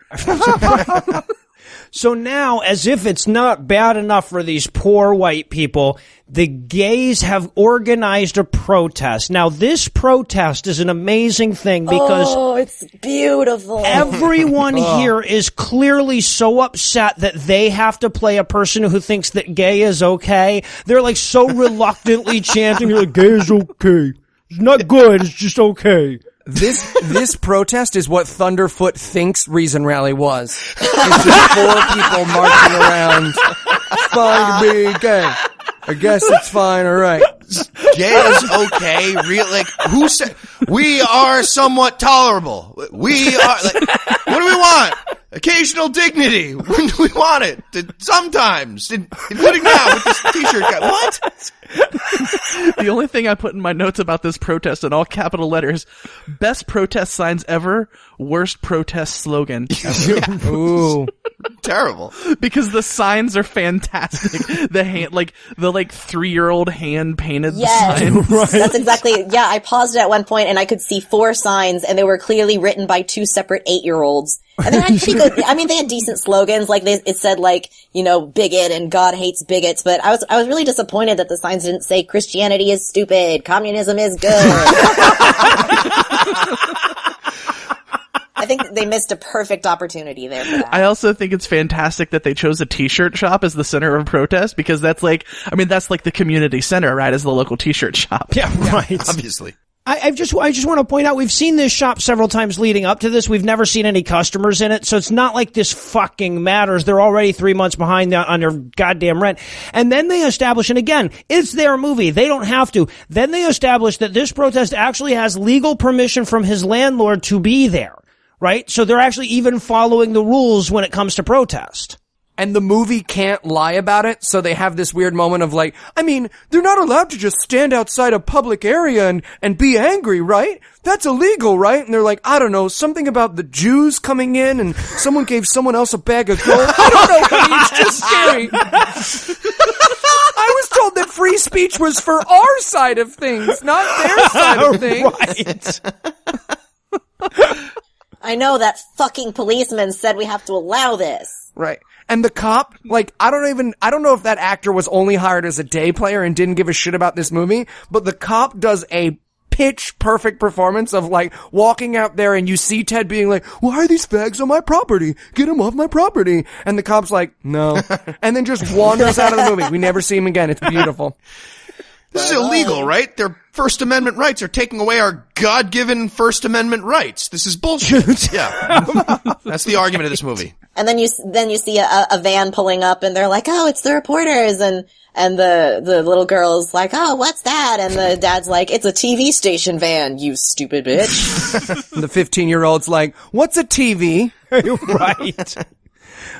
So now, as if it's not bad enough for these poor white people, the gays have organized a protest. Now, this protest is an amazing thing because it's beautiful. Everyone here is clearly so upset that they have to play a person who thinks that gay is okay. They're like so reluctantly chanting, like, gay is okay. It's not good, it's just okay. This protest is what Thunderfoot thinks Reason Rally was. It's just 4 people marching around. It's fine to be gay. I guess it's fine, alright. Gay is okay. Who said, we are somewhat tolerable. We are, what do we want? Occasional dignity. When do we want it? Sometimes. Including now with this t-shirt guy. What? The only thing I put in my notes about this protest in all capital letters, best protest signs ever, worst protest slogan ever. Yeah. Ooh. Terrible. Because the signs are fantastic. The 3-year-old hand painted sign. Right. That's exactly, yeah, I paused it at one point and I could see 4 signs and they were clearly written by 2 separate 8-year-olds. And they had pretty good, they had decent slogans, like it said bigot and God hates bigots, but I was really disappointed that the signs didn't say Christianity is stupid, communism is good. I think they missed a perfect opportunity there for that. I also think it's fantastic that they chose a t-shirt shop as the center of protest, because that's like the community center, right? As the local t-shirt shop. Yeah, right. Obviously. I just want to point out, we've seen this shop several times leading up to this. We've never seen any customers in it, so it's not like this fucking matters. They're already 3 months behind on their goddamn rent. And then they establish, and again, it's their movie. They don't have to. Then they establish that this protest actually has legal permission from his landlord to be there, right? So they're actually even following the rules when it comes to protest. And the movie can't lie about it, so they have this weird moment of like, I mean, they're not allowed to just stand outside a public area and be angry, right? That's illegal, right? And they're like, I don't know, something about the Jews coming in and someone gave someone else a bag of gold. I don't know, honey, it's just scary. I was told that free speech was for our side of things, not their side of things. Right. I know that fucking policeman said we have to allow this. Right. And the cop, like, I don't know if that actor was only hired as a day player and didn't give a shit about this movie, but the cop does a pitch perfect performance of like walking out there and you see Ted being like, why are these fags on my property? Get them off my property. And the cop's like, no. And then just wanders out of the movie. We never see him again. It's beautiful. This is illegal, right? Their First Amendment rights are taking away our God-given First Amendment rights. This is bullshit. Yeah. That's the argument of this movie. And then you see a van pulling up and they're like, oh, it's the reporters. And the little girl's like, oh, what's that? And the dad's like, it's a TV station van, you stupid bitch. And the 15-year-old's like, what's a TV? Right.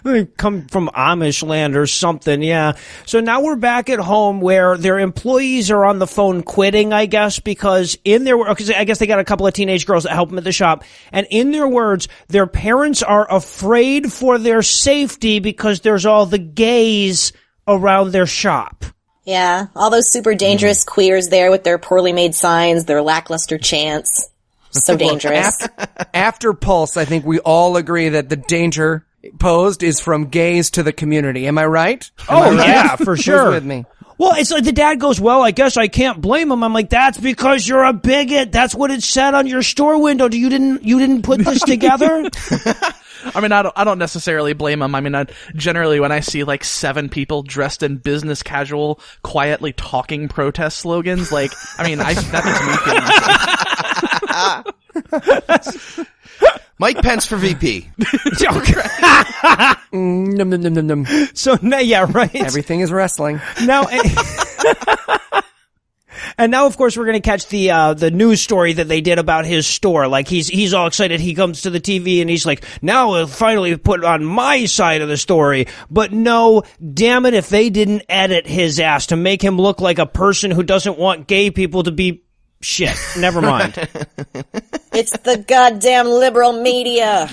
They come from Amish land or something, yeah. So now we're back at home where their employees are on the phone quitting, I guess, because because I guess they got a couple of teenage girls that help them at the shop. And in their words, their parents are afraid for their safety because there's all the gays around their shop. Yeah, all those super dangerous queers there with their poorly made signs, their lackluster chants. So dangerous. After Pulse, I think we all agree that the danger posed is from gays to the community. Am I right? Yeah, for sure. Who's with me? Well, it's like the dad goes, well, I guess I can't blame him. I'm like, that's because you're a bigot. That's what it said on your store window. You didn't put this together? I mean, I don't necessarily blame him. I mean, generally when I see like 7 people dressed in business casual, quietly talking protest slogans, like, I mean, that makes me feel Mike Pence for VP. So, yeah, right. Everything is wrestling. Now, and now, of course, we're going to catch the news story that they did about his store. Like, he's all excited. He comes to the TV and he's like, now we'll finally put on my side of the story. But no, damn it, if they didn't edit his ass to make him look like a person who doesn't want gay people to be shit. Never mind. It's the goddamn liberal media.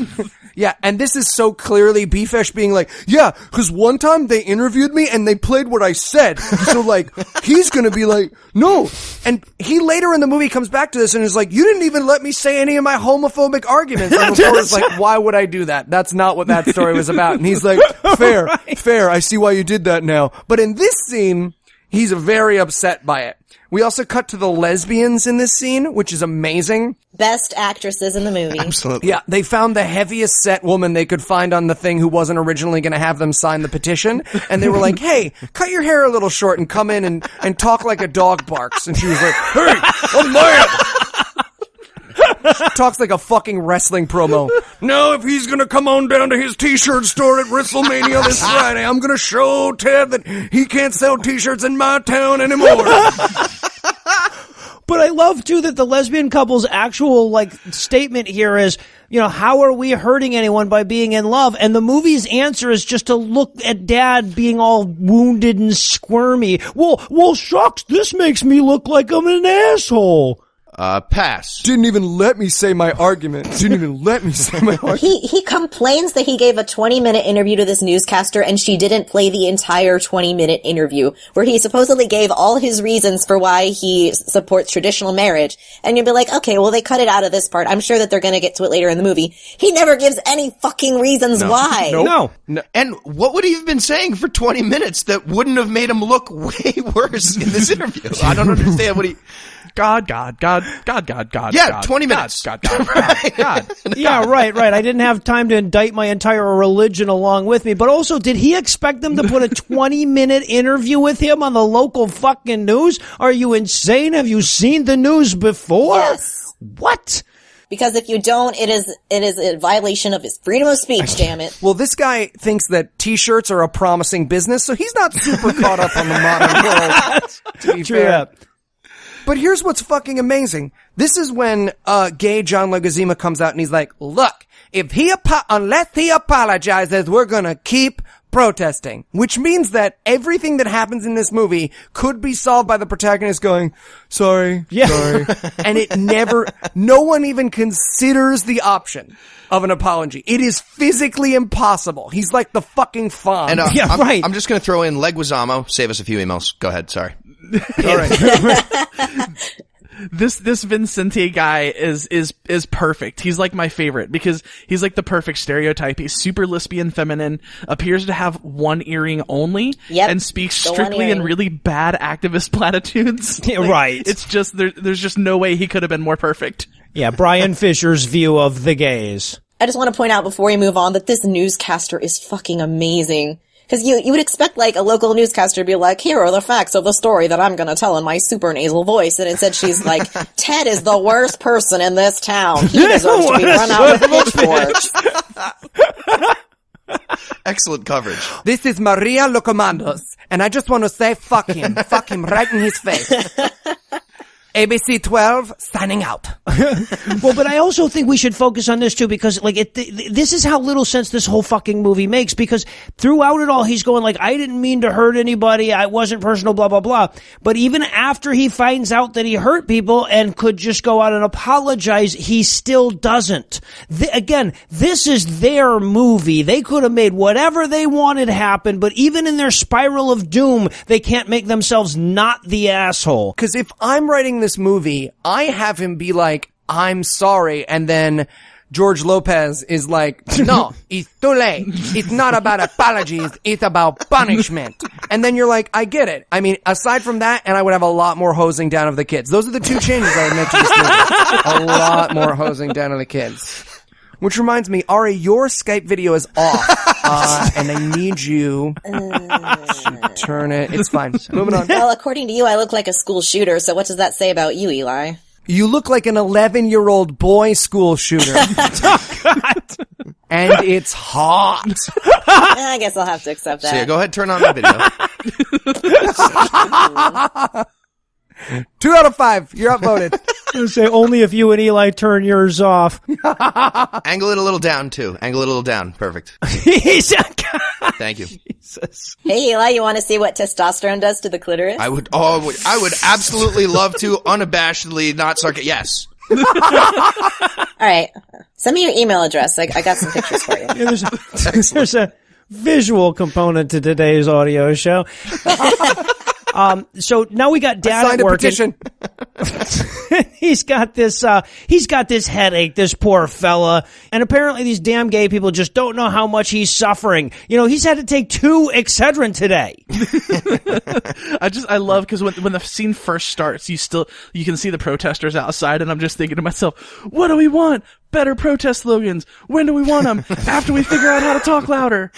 Yeah, and this is so clearly B-Fesh being like, yeah, because one time they interviewed me and they played what I said. So, like, he's gonna be like, no. And he later in the movie comes back to this and is like, you didn't even let me say any of my homophobic arguments. And reporter's like, why would I do that? That's not what that story was about. And he's like, fair, fair, I see why you did that now. But in this scene, he's very upset by it. We also cut to the lesbians in this scene, which is amazing. Best actresses in the movie. Absolutely. Yeah, they found the heaviest set woman they could find on the thing who wasn't originally going to have them sign the petition. And they were like, hey, cut your hair a little short and come in and talk like a dog barks. And she was like, hey, I'm mad. She talks like a fucking wrestling promo. No, if he's gonna come on down to his t-shirt store at WrestleMania this Friday, I'm gonna show Ted that he can't sell t-shirts in my town anymore. But I love, too, that the lesbian couple's actual, like, statement here is, you know, how are we hurting anyone by being in love? And the movie's answer is just to look at Dad being all wounded and squirmy. Well, shucks, this makes me look like I'm an asshole. Pass. Didn't even let me say my argument. He complains that he gave a 20-minute interview to this newscaster and she didn't play the entire 20-minute interview, where he supposedly gave all his reasons for why he supports traditional marriage. And you'd be like, okay, well, they cut it out of this part. I'm sure that they're gonna get to it later in the movie. He never gives any fucking reasons why. No. And what would he have been saying for 20 minutes that wouldn't have made him look way worse in this interview? I don't understand what he... God. Yeah, 20 minutes. God. Yeah, right. I didn't have time to indict my entire religion along with me. But also, did he expect them to put a 20-minute interview with him on the local fucking news? Are you insane? Have you seen the news before? Yes. What? Because if you don't, it is a violation of his freedom of speech, damn it. Well, this guy thinks that t-shirts are a promising business, so he's not super caught up on the modern world, to be fair. But here's what's fucking amazing. This is when gay John Leguizamo comes out and he's like, look, unless he apologizes, we're gonna keep protesting. Which means that everything that happens in this movie could be solved by the protagonist going, sorry. And no one even considers the option of an apology. It is physically impossible. He's like the fucking Fawn. And, right. I'm just going to throw in Leguizamo. Save us a few emails. Go ahead. Sorry. All right. This Vincente guy is perfect. He's like my favorite because he's like the perfect stereotype. He's super lispy and feminine, appears to have one earring only, and speaks strictly in really bad activist platitudes. Right. It's just, there's just no way he could have been more perfect. Yeah, Brian Fisher's view of the gays. I just want to point out before we move on that this newscaster is fucking amazing. Because you would expect, like, a local newscaster to be like, here are the facts of the story that I'm gonna tell in my super nasal voice. And instead she's like, Ted is the worst person in this town. He deserves to be run out with pitchforks. Excellent coverage. This is Maria Locomandos, and I just want to say fuck him. Fuck him right in his face. ABC 12, signing out. Well, but I also think we should focus on this too, because like this is how little sense this whole fucking movie makes, because throughout it all he's going like, I didn't mean to hurt anybody, I wasn't personal, blah blah blah. But even after he finds out that he hurt people and could just go out and apologize, he still doesn't. Again, this is their movie. They could have made whatever they wanted happen, but even in their spiral of doom, they can't make themselves not the asshole. Because if I'm writing this movie, I have him be like, I'm sorry, and then George Lopez is like, no, it's too late. It's not about apologies, it's about punishment. And then you're like, I get it. I mean, aside from that, and I would have a lot more hosing down of the kids. Those are the two changes I would make to this movie. A lot more hosing down of the kids. Which reminds me, Ari, your Skype video is off, and I need you to turn it. It's fine. Moving on. Well, according to you, I look like a school shooter, so what does that say about you, Eli? You look like an 11-year-old boy school shooter. Oh, God. And it's hot. I guess I'll have to accept that. So yeah, go ahead, turn on the video. 2 out of 5. You're outvoted. I say only if you and Eli turn yours off. Angle it a little down too. Angle it a little down. Perfect. Thank you. Jesus. Hey Eli, you want to see what testosterone does to the clitoris? I would absolutely love to, unabashedly, not sarcastic. Yes. All right. Send me your email address. I got some pictures for you. Yeah, there's a visual component to today's audio show. So now we got Dad signed at work. A petition. He's got this headache, this poor fella. And apparently these damn gay people just don't know how much he's suffering. You know, he's had to take 2 Excedrin today. I love, because when the scene first starts, you can see the protesters outside, and I'm just thinking to myself, what do we want? Better protest slogans. When do we want them? After we figure out how to talk louder.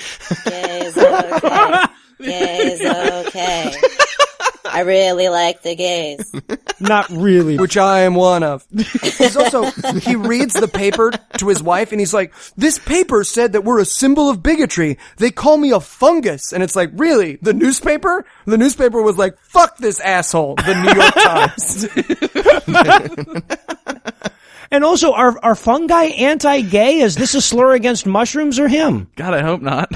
Gays okay. Gays okay. I really like the gays. Not really. Which I am one of. He reads the paper to his wife and he's like, this paper said that we're a symbol of bigotry. They call me a fungus. And it's like, really? The newspaper? The newspaper was like, fuck this asshole. The New York Times. And also, are fungi anti-gay? Is this a slur against mushrooms or him? God, I hope not.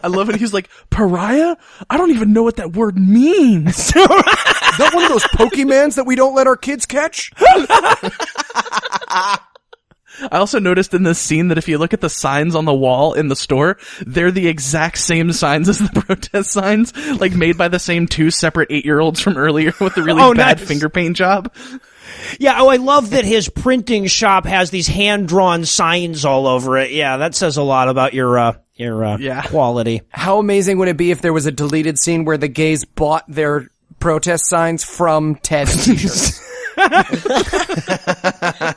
I love it. He's like, pariah? I don't even know what that word means. Is that one of those Pokemans that we don't let our kids catch? I also noticed in this scene that if you look at the signs on the wall in the store, they're the exact same signs as the protest signs, like made by the same 2 separate 8-year-olds from earlier with the really bad finger paint job. Yeah, I love that his printing shop has these hand-drawn signs all over it. Yeah, that says a lot about your quality. How amazing would it be if there was a deleted scene where the gays bought their protest signs from Ted's t-shirts.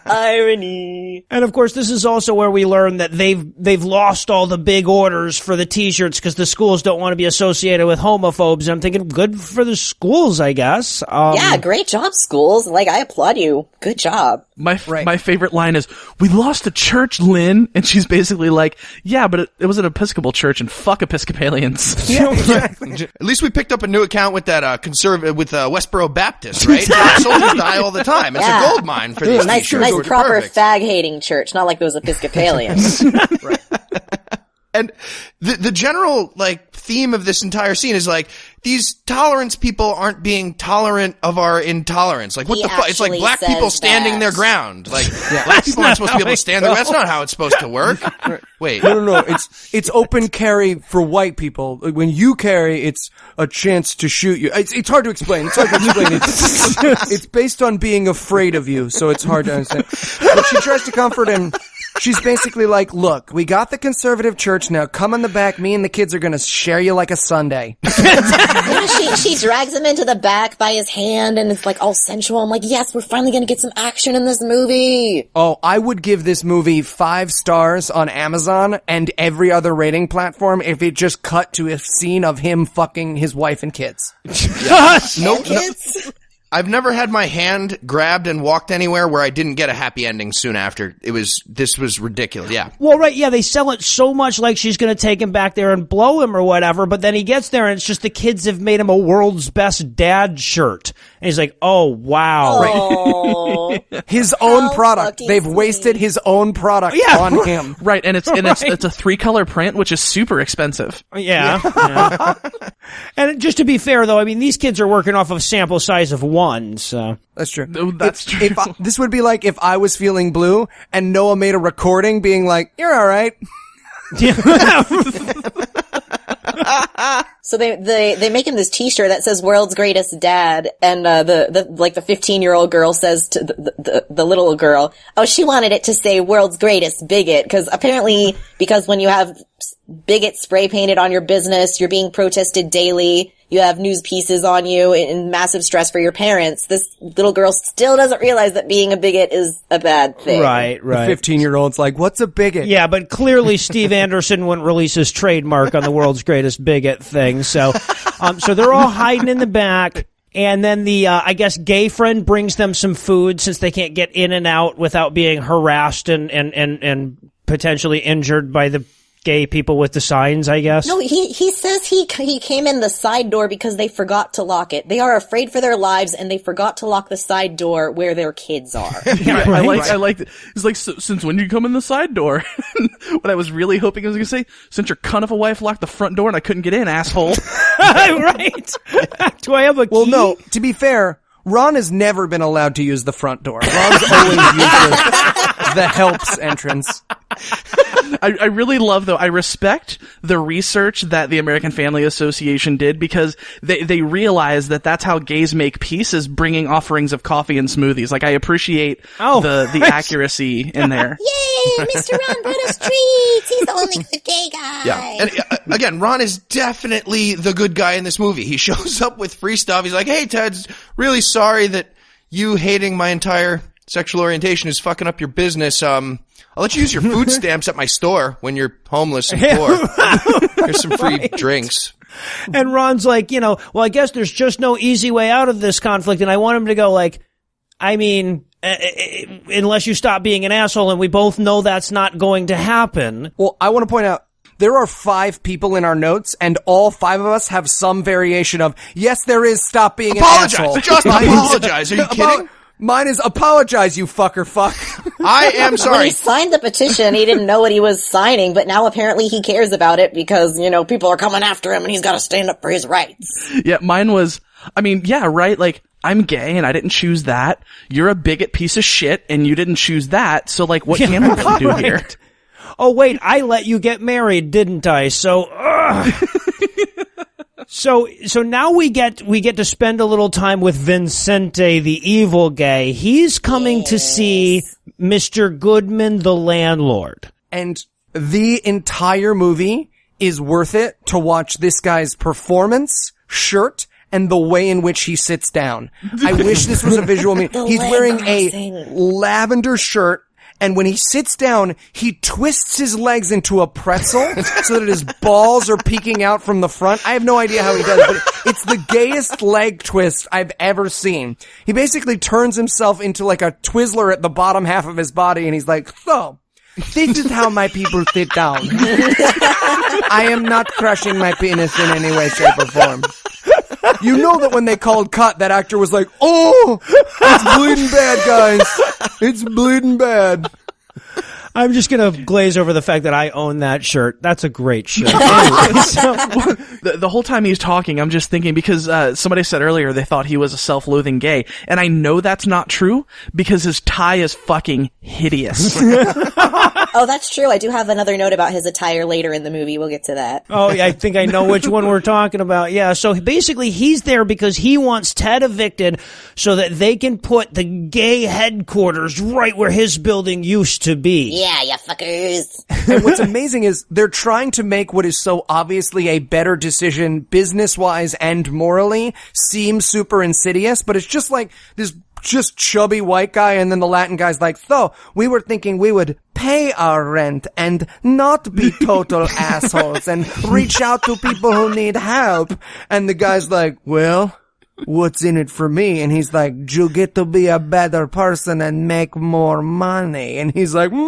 Irony. And of course, this is also where we learn that they've lost all the big orders for the t-shirts because the schools don't want to be associated with homophobes. And I'm thinking, good for the schools, I guess. Yeah, great job, schools. Like, I applaud you. Good job. My favorite line is, "We lost a church, Lynn," and she's basically like, "Yeah, but it was an Episcopal church, and fuck Episcopalians." Yeah, exactly. At least we picked up a new account with that conservative with Westboro Baptist, right? Soldiers die all the time. It's a gold mine for these nice t-shirts. proper fag-hating church, not like those Episcopalians. Right. And the general, like, theme of this entire scene is, like, these tolerance people aren't being tolerant of our intolerance. Like, what the fuck? It's like black people standing their ground. Like, black people aren't supposed to be able to stand their ground. That's not how it's supposed to work. Wait. No. It's open carry for white people. When you carry, it's a chance to shoot you. It's hard to explain. It's based on being afraid of you, so it's hard to understand. But she tries to comfort him. She's basically like, look, we got the conservative church now. Come in the back. Me and the kids are going to share you like a sundae. Yeah, she drags him into the back by his hand, and it's like all sensual. I'm like, yes, we're finally going to get some action in this movie. Oh, I would give this movie 5 stars on Amazon and every other rating platform if it just cut to a scene of him fucking his wife and kids. No. I've never had my hand grabbed and walked anywhere where I didn't get a happy ending soon after. This was ridiculous. Yeah. Well, right. Yeah. They sell it so much like she's going to take him back there and blow him or whatever. But then he gets there and it's just the kids have made him a world's best dad shirt. And he's like, oh, wow. Oh. His own product. They've wasted his own product on him. Right. And it's a 3-color print, which is super expensive. Yeah. And just to be fair, though, I mean, these kids are working off of sample size of 1. So that's true. That's true. This would be like if I was feeling blue and Noah made a recording being like, "You're all right." So they make him this T-shirt that says "World's Greatest Dad," and the 15-year-old girl says to the little girl, "Oh, she wanted it to say World's Greatest Bigot," because when you have bigot spray painted on your business, you're being protested daily. You have news pieces on you and massive stress for your parents. This little girl still doesn't realize that being a bigot is a bad thing. Right. The 15-year-old's like, what's a bigot? Yeah, but clearly Steve Anderson wouldn't release his trademark on the world's greatest bigot thing. So they're all hiding in the back. And then the, I guess, gay friend brings them some food since they can't get in and out without being harassed and potentially injured by the gay people with the signs, I guess. No, he says he came in the side door because they forgot to lock it. They are afraid for their lives, and they forgot to lock the side door where their kids are. Yeah, I like it. It's like, since when did you come in the side door? What I was really hoping I was going to say, since your cunt of a wife locked the front door and I couldn't get in, asshole. Right. Do I have a key? Well, no, to be fair, Ron has never been allowed to use the front door. Ron's always used the helps entrance. I really love, though, I respect the research that the American Family Association did, because they realize that that's how gays make peace, is bringing offerings of coffee and smoothies. Like, I appreciate the accuracy in there. Yay, Mr. Ron brought us treats. He's the only good gay guy. Yeah. And again, Ron is definitely the good guy in this movie. He shows up with free stuff. He's like, hey, Ted, really sorry that you hating my entire sexual orientation is fucking up your business. I'll let you use your food stamps at my store when you're homeless and poor. Here's some free drinks. And Ron's like, well, I guess there's just no easy way out of this conflict. And I want him to go like, I mean, unless you stop being an asshole, and we both know that's not going to happen. Well, I want to point out, there are 5 people in our notes, and all 5 of us have some variation of, yes, there is stop being an asshole. Just apologize. Are you kidding? Mine is apologize, you fucker fuck. I am sorry. When he signed the petition, he didn't know what he was signing, but now apparently he cares about it because, people are coming after him and he's got to stand up for his rights. Yeah, mine was, right? Like, I'm gay and I didn't choose that. You're a bigot piece of shit and you didn't choose that. So, like, what can we really do here? Oh, wait, I let you get married, didn't I? So, So now we get to spend a little time with Vincente, the evil gay. He's coming to see Mr. Goodman, the landlord. And the entire movie is worth it to watch this guy's performance, shirt, and the way in which he sits down. I wish this was a visual meme. He's wearing a lavender shirt, and when he sits down, he twists his legs into a pretzel so that his balls are peeking out from the front. I have no idea how he does, but it's the gayest leg twist I've ever seen. He basically turns himself into like a Twizzler at the bottom half of his body, and he's like, so, this is how my people sit down. I am not crushing my penis in any way, shape, or form. You know that when they called cut, that actor was like, oh, it's bleeding bad, guys. It's bleeding bad. I'm just going to glaze over the fact that I own that shirt. That's a great shirt. Anyway, so, the whole time he's talking, I'm just thinking, because somebody said earlier they thought he was a self-loathing gay, and I know that's not true because his tie is fucking hideous. Oh, that's true. I do have another note about his attire later in the movie. We'll get to that. Oh, yeah, I think I know which one we're talking about. Yeah, so basically he's there because he wants Ted evicted so that they can put the gay headquarters right where his building used to be. Yeah, you fuckers. And what's amazing is they're trying to make what is so obviously a better decision business-wise and morally seem super insidious, but it's just like this just chubby white guy, and then the Latin guy's like, so, we were thinking we would pay our rent and not be total assholes and reach out to people who need help. And the guy's like, well, what's in it for me? And he's like, you get to be a better person and make more money. And he's like, that's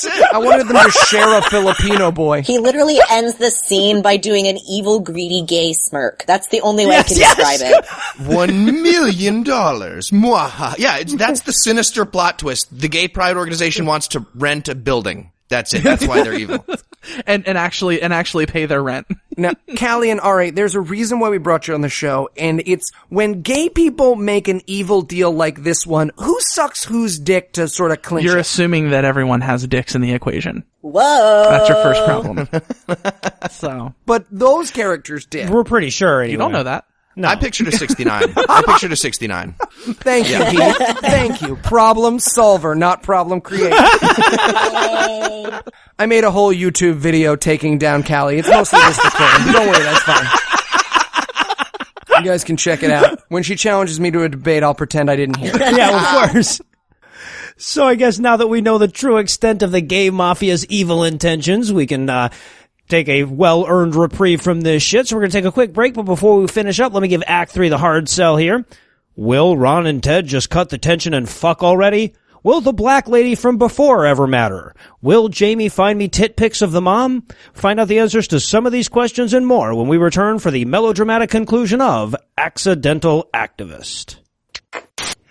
it. I wanted them to share a Filipino boy. He literally ends the scene by doing an evil, greedy, gay smirk. That's the only way I can describe it. $1 million. Mwaha. Yeah, that's the sinister plot twist. The gay pride organization wants to rent a building. That's it. That's why they're evil. and actually pay their rent. Now, Callie and R.A., there's a reason why we brought you on the show, and it's when gay people make an evil deal like this one, who sucks whose dick to sort of clinch You're it? assuming that everyone has dicks in the equation. Whoa. That's your first problem. So, But those characters did. We're pretty sure anyway. you don't know that. No. I pictured a 69. Thank you, Heath. Thank you. Problem solver, not problem creator. I made a whole YouTube video taking down Callie. It's mostly just the clip. Don't worry, that's fine. You guys can check it out. When she challenges me to a debate, I'll pretend I didn't hear it. Yeah, of course. So I guess now that we know the true extent of the gay mafia's evil intentions, we can take a well-earned reprieve from this shit. So we're going to take a quick break, but before we finish up, let me give Act 3 the hard sell here. Will Ron and Ted just cut the tension and fuck already? Will the black lady from before ever matter? Will Jamie find me tit pics of the mom? Find out the answers to some of these questions and more when we return for the melodramatic conclusion of Accidental Activist.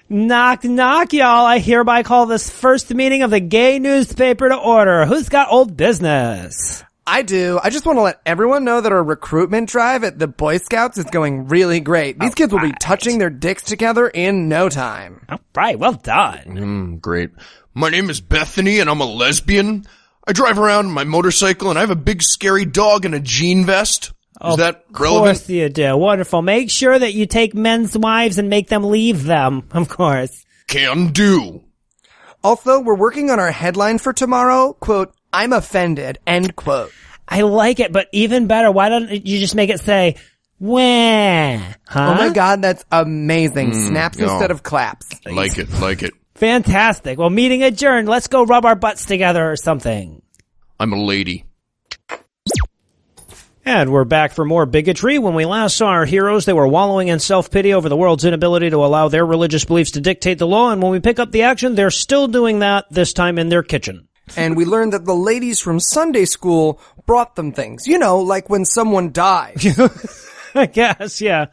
Knock, knock, y'all. I hereby call this first meeting of the gay newspaper to order. Who's got old business? I do. I just want to let everyone know that our recruitment drive at the Boy Scouts is going really great. These kids will be touching their dicks together in no time. All right, well done. Great. My name is Bethany, and I'm a lesbian. I drive around on my motorcycle, and I have a big scary dog and a jean vest. Is that relevant? Of course you do. Wonderful. Make sure that you take men's wives and make them leave them. Of course. Can do. Also, we're working on our headline for tomorrow. Quote, I'm offended, end quote. I like it, but even better, why don't you just make it say, wah, huh? Oh my god, that's amazing. Snaps instead of claps. Like it. Fantastic. Well, meeting adjourned. Let's go rub our butts together or something. I'm a lady. And we're back for more bigotry. When we last saw our heroes, they were wallowing in self-pity over the world's inability to allow their religious beliefs to dictate the law. And when we pick up the action, they're still doing that, this time in their kitchen. And we learned that the ladies from Sunday school brought them things. You know, like when someone dies. I guess, yeah.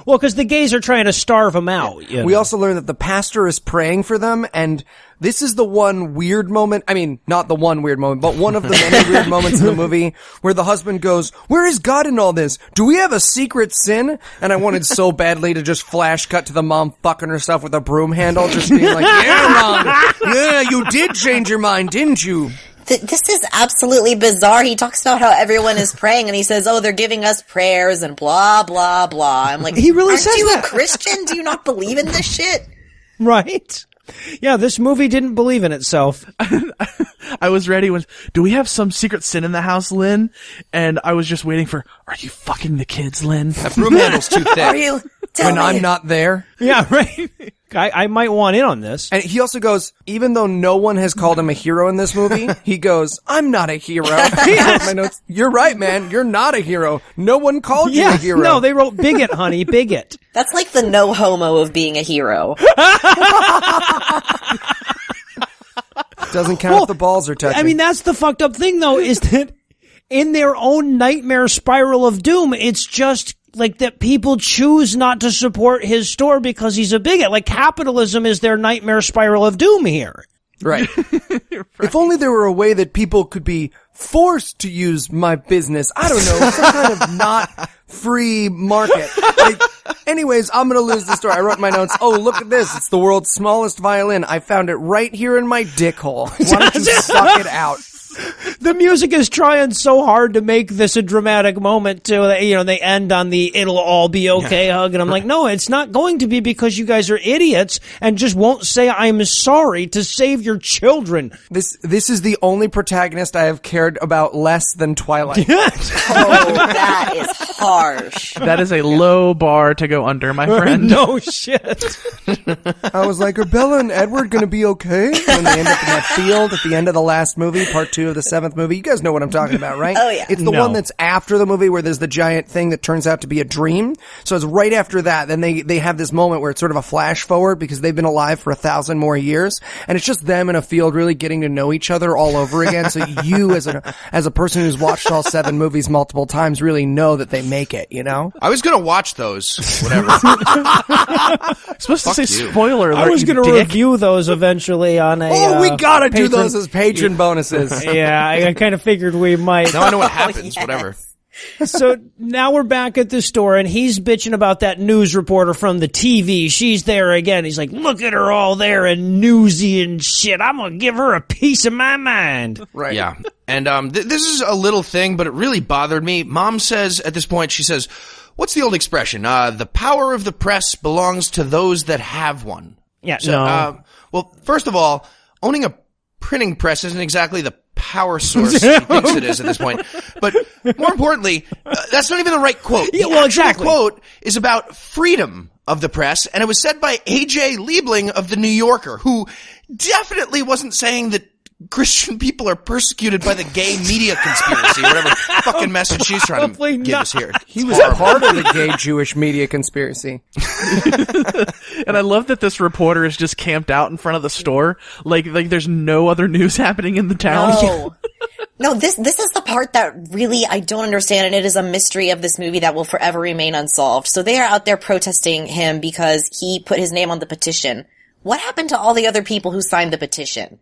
Well, because the gays are trying to starve them out. You know? We also learned that the pastor is praying for them, and this is the one weird moment, I mean, not the one weird moment, but one of the many weird moments in the movie where the husband goes, where is God in all this? Do we have a secret sin? And I wanted so badly to just flash cut to the mom fucking herself with a broom handle, just being like, yeah, Mom, yeah, you did change your mind, didn't you? This is absolutely bizarre. He talks about how everyone is praying, and he says, oh, they're giving us prayers and blah, blah, blah. I'm like, he really aren't says you that? A Christian? Do you not believe in this shit? Right. Yeah, this movie didn't believe in itself. I was ready when, do we have some secret sin in the house, Lynn? And I was just waiting for, are you fucking the kids, Lynn? That broom handle's too thick. Are you? Tell When me. I'm not there. Yeah, right. I might want in on this. And he also goes, even though no one has called him a hero in this movie, he goes, I'm not a hero. I wrote my notes, you're right, man. You're not a hero. No one called you a hero. No, they wrote bigot, honey, bigot. That's like the no homo of being a hero. Doesn't count if the balls are touching. I mean, that's the fucked up thing, though, is that in their own nightmare spiral of doom, it's just like that people choose not to support his store because he's a bigot. Like capitalism is their nightmare spiral of doom here. Right. If only there were a way that people could be forced to use my business. I don't know, some kind of not free market. Like, anyways, I'm gonna lose the store. I wrote in my notes, oh, look at this. It's the world's smallest violin. I found it right here in my dick hole. Why don't you suck it out? The music is trying so hard to make this a dramatic moment too. You know, they end on the "it'll all be okay" hug, and I'm like, no, it's not going to be because you guys are idiots and just won't say I'm sorry to save your children. This is the only protagonist I have cared about less than Twilight. Oh, that is harsh. That is a low bar to go under, my friend. No shit. I was like, are Bella and Edward going to be okay when they end up in that field at the end of the last movie, part 2 of the 7th movie? You guys know what I'm talking about, right? Oh, yeah. It's the one that's after the movie where there's the giant thing that turns out to be a dream. So it's right after that. Then they have this moment where it's sort of a flash forward because they've been alive for 1,000 more years. And it's just them in a field really getting to know each other all over again. So you, as a person who's watched all 7 movies multiple times, really know that they make it, you know? I was gonna watch those. Whatever. Supposed to say you. spoiler alert. I was going to review those eventually on a. We gotta do patron- those as patron bonuses. Yeah, I kind of figured we might. Now I know what happens. Whatever. So now we're back at the store and he's bitching about that news reporter from the TV. She's there again. He's like, look at her all there and newsy and shit. I'm going to give her a piece of my mind. Right. Yeah. And this is a little thing, but it really bothered me. Mom says at this point, she says, what's the old expression? The power of the press belongs to those that have one. Yeah, So, no. well, first of all, owning a printing press isn't exactly the power source she thinks it is at this point. But more importantly, that's not even the right quote. Yeah, The well, actual exactly. quote is about freedom of the press, and it was said by A.J. Liebling of The New Yorker, who definitely wasn't saying that Christian people are persecuted by the gay media conspiracy, or whatever fucking message she's trying to Probably give not. us here. He was part of the gay Jewish media conspiracy. And I love that this reporter is just camped out in front of the store. Like there's no other news happening in the town. No. No, this is the part that really I don't understand, and it is a mystery of this movie that will forever remain unsolved. So they are out there protesting him because he put his name on the petition. What happened to all the other people who signed the petition?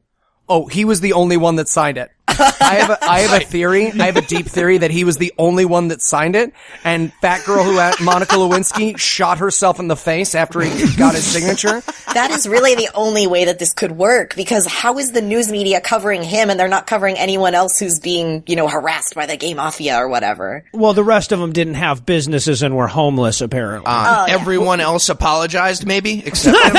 Oh, he was the only one that signed it. I have a theory. I have a deep theory that he was the only one that signed it. And fat girl Monica Lewinsky shot herself in the face after he got his signature. That is really the only way that this could work, because how is the news media covering him and they're not covering anyone else who's being, harassed by the gay mafia or whatever? Well, the rest of them didn't have businesses and were homeless, apparently. Everyone else apologized, maybe, except him.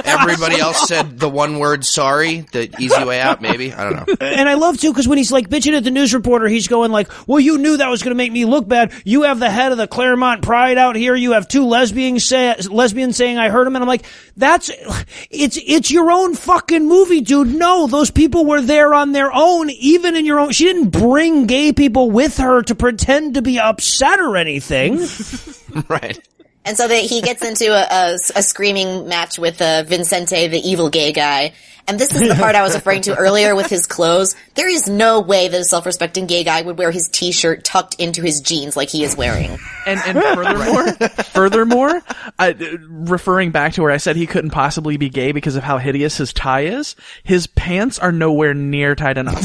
Everybody else said the one word sorry, the easy way out, maybe. I don't know. And I love, too, because when he's, bitching at the news reporter, he's going well, you knew that was going to make me look bad. You have the head of the Claremont Pride out here. You have 2 lesbians saying I heard him. And I'm like, it's your own fucking movie, dude. No, those people were there on their own, even in your own. She didn't bring gay people with her to pretend to be upset or anything. Right. And so he gets into a screaming match with Vincente, the evil gay guy. And this is the part I was referring to earlier with his clothes. There is no way that a self-respecting gay guy would wear his t-shirt tucked into his jeans like he is wearing. And furthermore, referring back to where I said he couldn't possibly be gay because of how hideous his tie is, his pants are nowhere near tight enough.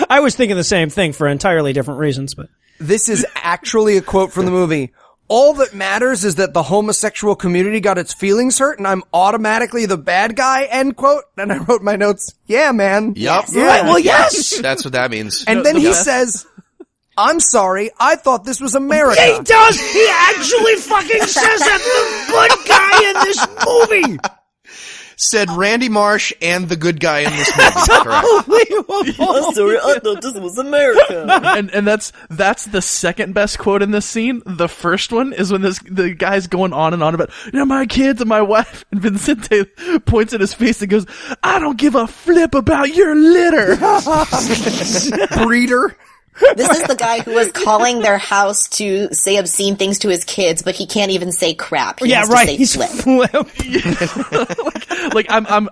I was thinking the same thing for entirely different reasons, but This is actually a quote from the movie. All that matters is that the homosexual community got its feelings hurt and I'm automatically the bad guy, end quote. And I wrote my notes, yeah, man. Yep. Yeah. Right, well, yes! That's what that means. And then he says, I'm sorry, I thought this was America. He does! He actually fucking says that, the good guy in this movie! said Randy Marsh and the good guy in this movie. Correct. I'm sorry, I thought this was America. And that's the second best quote in this scene. The first one is when the guy's going on and on about, my kids and my wife, and Vincente points at his face and goes, I don't give a flip about your litter. Breeder. This is the guy who was calling their house to say obscene things to his kids, but he can't even say crap. He has to say He's flip.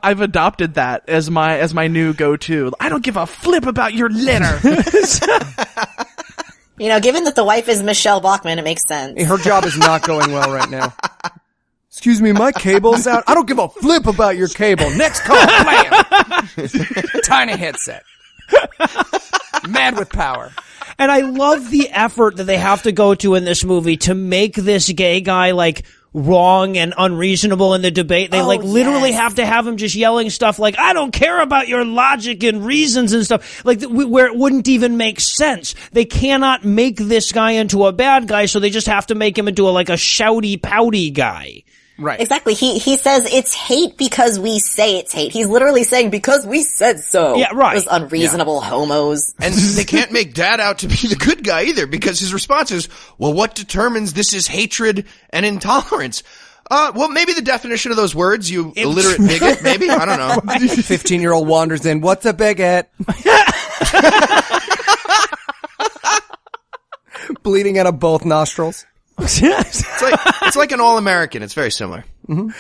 I've adopted that as my new go-to. I don't give a flip about your litter. Given that the wife is Michelle Bachmann, it makes sense. Her job is not going well right now. Excuse me, my cable's out. I don't give a flip about your cable. Next call, blam! Tiny headset. Mad with power. And I love the effort that they have to go to in this movie to make this gay guy, wrong and unreasonable in the debate. They literally have to have him just yelling stuff like, I don't care about your logic and reasons and stuff, where it wouldn't even make sense. They cannot make this guy into a bad guy, so they just have to make him into a shouty, pouty guy. Right. Exactly. He says it's hate because we say it's hate. He's literally saying because we said so. Yeah, right. Those unreasonable homos. And they can't make Dad out to be the good guy either, because his response is, well, what determines this is hatred and intolerance? Well, maybe the definition of those words, you illiterate bigot, maybe? I don't know. 15-year-old wanders in, what's a bigot? Bleeding out of both nostrils. It's like an All-American. It's very similar. Mm-hmm.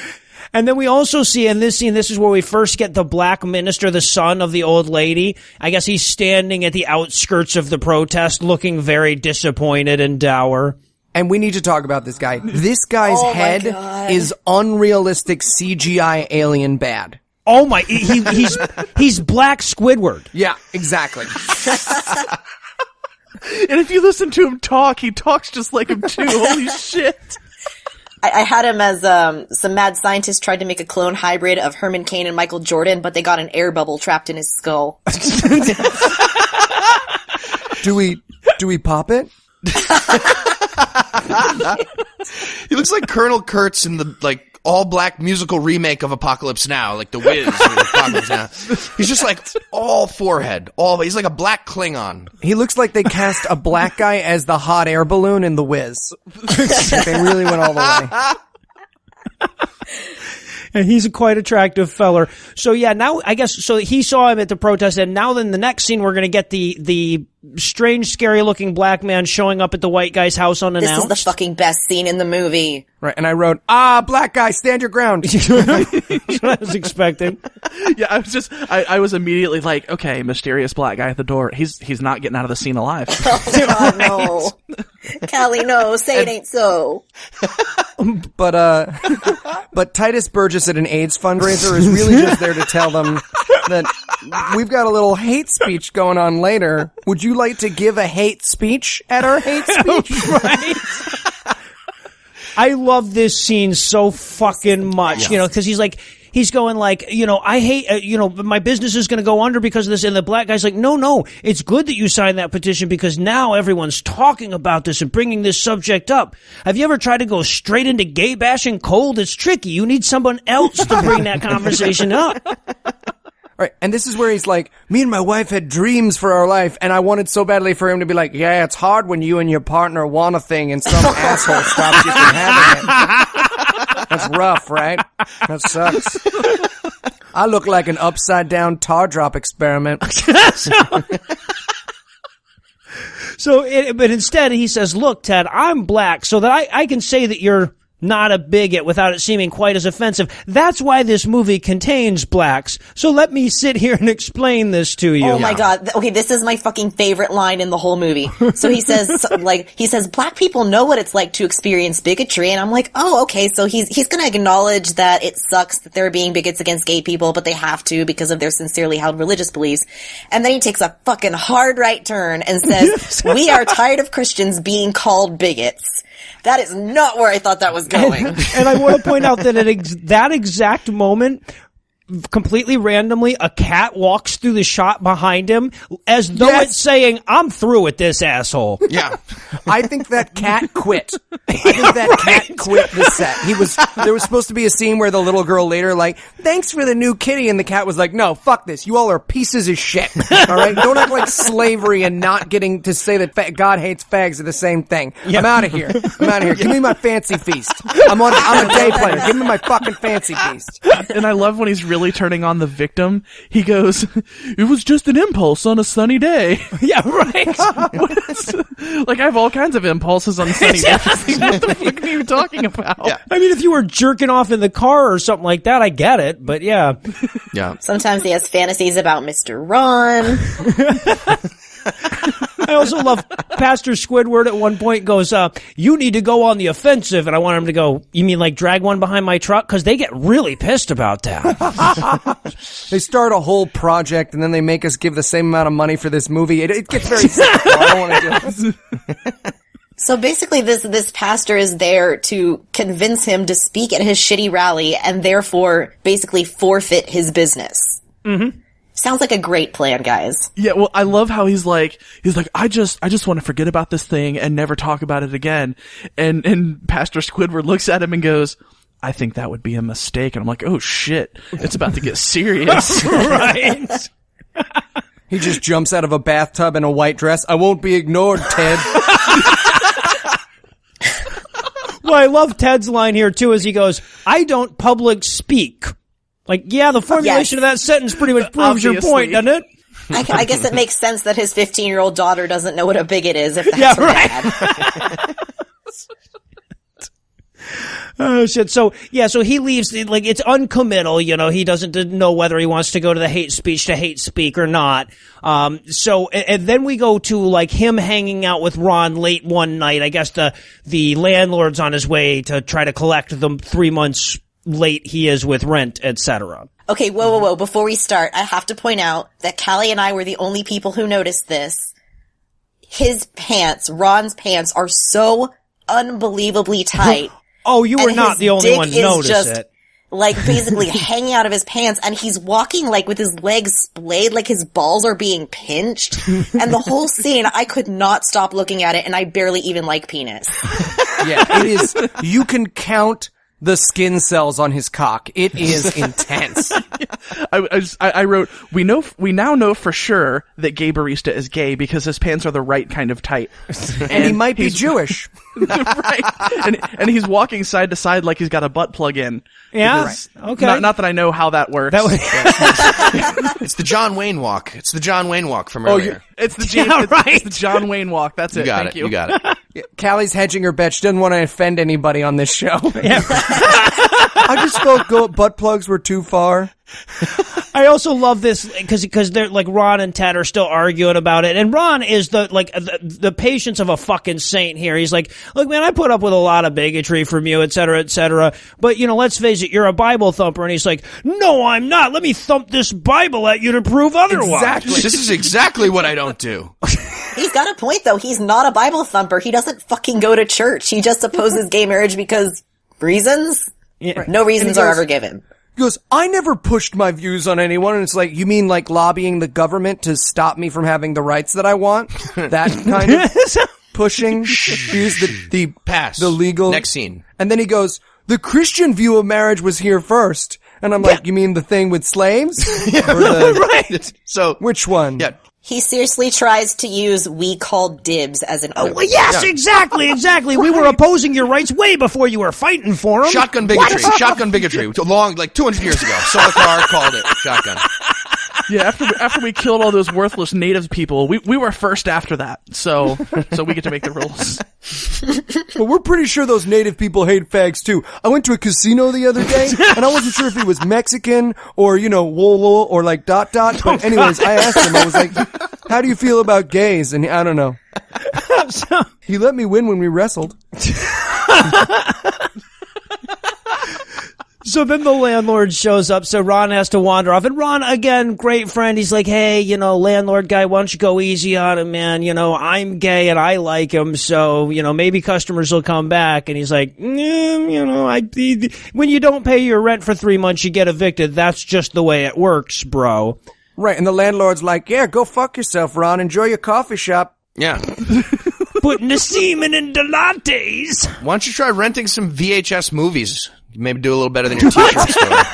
And then we also see in this scene, this is where we first get the black minister, the son of the old lady. I guess he's standing at the outskirts of the protest, looking very disappointed and dour. And we need to talk about this guy. This guy's head is unrealistic CGI alien bad. Oh my, he's Black Squidward. Yeah, exactly. And if you listen to him talk, he talks just like him too. Holy shit. I had him as some mad scientists tried to make a clone hybrid of Herman Cain and Michael Jordan, but they got an air bubble trapped in his skull. Do we pop it? He looks like Colonel Kurtz in the all-black musical remake of Apocalypse Now, like The Wiz or Apocalypse Now. He's just all forehead. He's like a black Klingon. He looks like they cast a black guy as the hot air balloon in The Wiz. They really went all the way. And he's a quite attractive feller. So yeah, now I guess, so he saw him at the protest, and now then the next scene we're gonna get the strange, scary looking black man showing up at the white guy's house unannounced. This is the fucking best scene in the movie. Right, and I wrote, black guy, stand your ground. That's what I was expecting. Yeah, I was immediately like, okay, mysterious black guy at the door. He's not getting out of the scene alive. Oh God, no. Callie, no, say it ain't so. But Titus Burgess at an AIDS fundraiser is really just there to tell them that we've got a little hate speech going on later. Would you like to give a hate speech at our hate speech? Right. I love this scene so fucking much, because he's going I hate, my business is going to go under because of this. And the black guy's like, no, it's good that you signed that petition because now everyone's talking about this and bringing this subject up. Have you ever tried to go straight into gay bashing cold? It's tricky. You need someone else to bring that conversation up. Right, and this is where he's like, me and my wife had dreams for our life, and I wanted so badly for him to be like, yeah, it's hard when you and your partner want a thing and some asshole stops you from having it. That's rough, right? That sucks. I look like an upside-down tar drop experiment. But instead he says, look, Ted, I'm black, so that I can say that you're not a bigot without it seeming quite as offensive. That's why this movie contains blacks. So let me sit here and explain this to you. Oh my God. Okay, this is my fucking favorite line in the whole movie. So he says, black people know what it's like to experience bigotry. And I'm like, oh, okay. So he's gonna acknowledge that it sucks that there are being bigots against gay people, but they have to because of their sincerely held religious beliefs. And then he takes a fucking hard right turn and says, we are tired of Christians being called bigots. That is not where I thought that was going. And I want to point out that at that exact moment, completely randomly, a cat walks through the shot behind him as though Yes. it's saying, I'm through with this asshole. Yeah. I think that cat quit. I think that cat quit the set. There was supposed to be a scene where the little girl later like, thanks for the new kitty, and the cat was like, no, fuck this. You all are pieces of shit. All right? Don't act like slavery and not getting to say that God hates fags are the same thing. Yeah. I'm out of here. Give me my fancy feast. I'm a day player. Give me my fucking fancy feast. And I love when he's really turning on the victim. He goes, it was just an impulse on a sunny day. Yeah, right. Like, I have all kinds of impulses on sunny days. What the fuck are you talking about? Yeah. I mean, if you were jerking off in the car or something like that, I get it, but yeah. Yeah. Sometimes he has fantasies about Mr. Ron. I also love Pastor Squidward at one point goes, you need to go on the offensive. And I want him to go, you mean like drag one behind my truck? Because they get really pissed about that. They start a whole project and then they make us give the same amount of money for this movie. It gets very simple. I don't want to do this. So basically this pastor is there to convince him to speak at his shitty rally and therefore basically forfeit his business. Mm-hmm. Sounds like a great plan, guys. Yeah, well, I love how he's like, I just want to forget about this thing and never talk about it again. And Pastor Squidward looks at him and goes, I think that would be a mistake. And I'm like, oh shit, it's about to get serious. Right. He just jumps out of a bathtub in a white dress. I won't be ignored, Ted. Well, I love Ted's line here too as he goes, I don't public speak. Like, yeah, the formulation of that sentence pretty much proves your point, doesn't it? I guess it makes sense that his 15-year-old daughter doesn't know what a bigot is if that's bad. Oh shit. So he leaves, like, it's uncommittal, you know, he doesn't know whether he wants to go to the hate speech to hate speak or not. And then we go to like him hanging out with Ron late one night. I guess the landlord's on his way to try to collect the 3 months late he is with rent, etc. Okay, whoa. Before we start, I have to point out that Callie and I were the only people who noticed this. His pants, Ron's pants, are so unbelievably tight. Oh, you were not the only one to notice it. Like, basically hanging out of his pants, and he's walking, like, with his legs splayed, like his balls are being pinched. And the whole scene, I could not stop looking at it, and I barely even like penis. Yeah, it is. You can count the skin cells on his cock. It is intense. I wrote, we now know for sure that Gay Barista is gay because his pants are the right kind of tight. And he might be Jewish. Right. And he's walking side to side like he's got a butt plug in. Yeah. Because, okay. Not that I know how that works. It's the John Wayne walk. It's the John Wayne walk from earlier. It's the it's the John Wayne walk. That's it. Thank you. You got it. Yeah, Callie's hedging her bet. She doesn't want to offend anybody on this show. Yeah. I just felt butt plugs were too far. I also love this because they're like Ron and Ted are still arguing about it, and Ron is the patience of a fucking saint here. He's like, look, man, I put up with a lot of bigotry from you, et cetera, but you know, let's face it, you're a Bible thumper. And he's like, no, I'm not. Let me thump this Bible at you to prove otherwise. Exactly. This is exactly what I don't do. He's got a point, though. He's not a Bible thumper. He doesn't fucking go to church. He just opposes gay marriage because reasons? Yeah. No reasons are ever given. He goes, I never pushed my views on anyone. And it's like, you mean like lobbying the government to stop me from having the rights that I want? That kind of pushing views, the Pass. the legal. Next scene. And then he goes, the Christian view of marriage was here first. And I'm like, you mean the thing with slaves? Right. So, which one? yeah. He seriously tries to use "we called dibs" as an Oh, yes, exactly. We were opposing your rights way before you were fighting for them. Shotgun bigotry. Shotgun bigotry. Long, like 200 years ago. Saw the car, called it. Shotgun. Yeah, after we killed all those worthless native people, we were first after that. So we get to make the rules. But we're pretty sure those native people hate fags too. I went to a casino the other day, and I wasn't sure if he was Mexican or, you know, Wolo or like ... But anyways, I asked him, I was like, how do you feel about gays? And I don't know. He let me win when we wrestled. So then the landlord shows up, so Ron has to wander off. And Ron, again, great friend. He's like, hey, landlord guy, why don't you go easy on him, man? I'm gay and I like him, so, maybe customers will come back. And he's like, when you don't pay your rent for 3 months, you get evicted. That's just the way it works, bro. Right, and the landlord's like, yeah, go fuck yourself, Ron. Enjoy your coffee shop. Yeah. Putting the semen into lattes. Why don't you try renting some VHS movies? You maybe do a little better than your t-shirt store.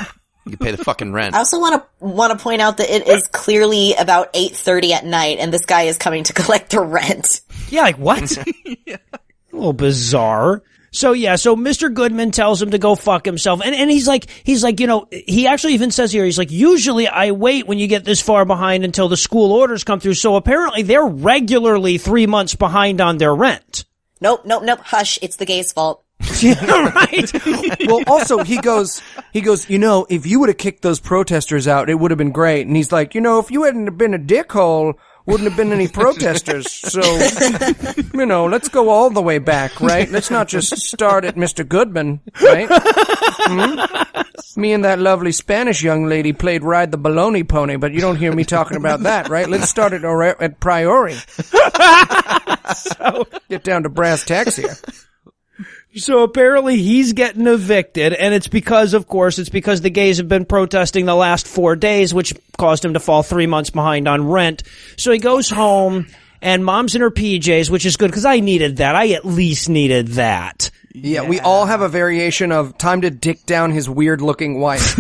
You pay the fucking rent. I also want to point out that it is clearly about 8:30 at night, and this guy is coming to collect the rent. Yeah, like what? Yeah. A little bizarre. So Mr. Goodman tells him to go fuck himself. And he's like, he actually even says here, he's like, usually I wait when you get this far behind until the school orders come through. So apparently they're regularly 3 months behind on their rent. Nope. Hush. It's the gay's fault. Yeah, right. Well, also he goes, if you would have kicked those protesters out, it would have been great. And he's like, if you hadn't have been a dickhole, wouldn't have been any protesters. So, let's go all the way back, right? Let's not just start at Mr. Goodman, right? Me and that lovely Spanish young lady played Ride the Baloney Pony, but you don't hear me talking about that, right? Let's start at Priori. So, get down to brass tacks here. So apparently he's getting evicted, and it's because the gays have been protesting the last 4 days, which caused him to fall 3 months behind on rent. So he goes home, and mom's in her PJs, which is good, because I needed that. I at least needed that. Yeah, we all have a variation of time to dick down his weird-looking wife.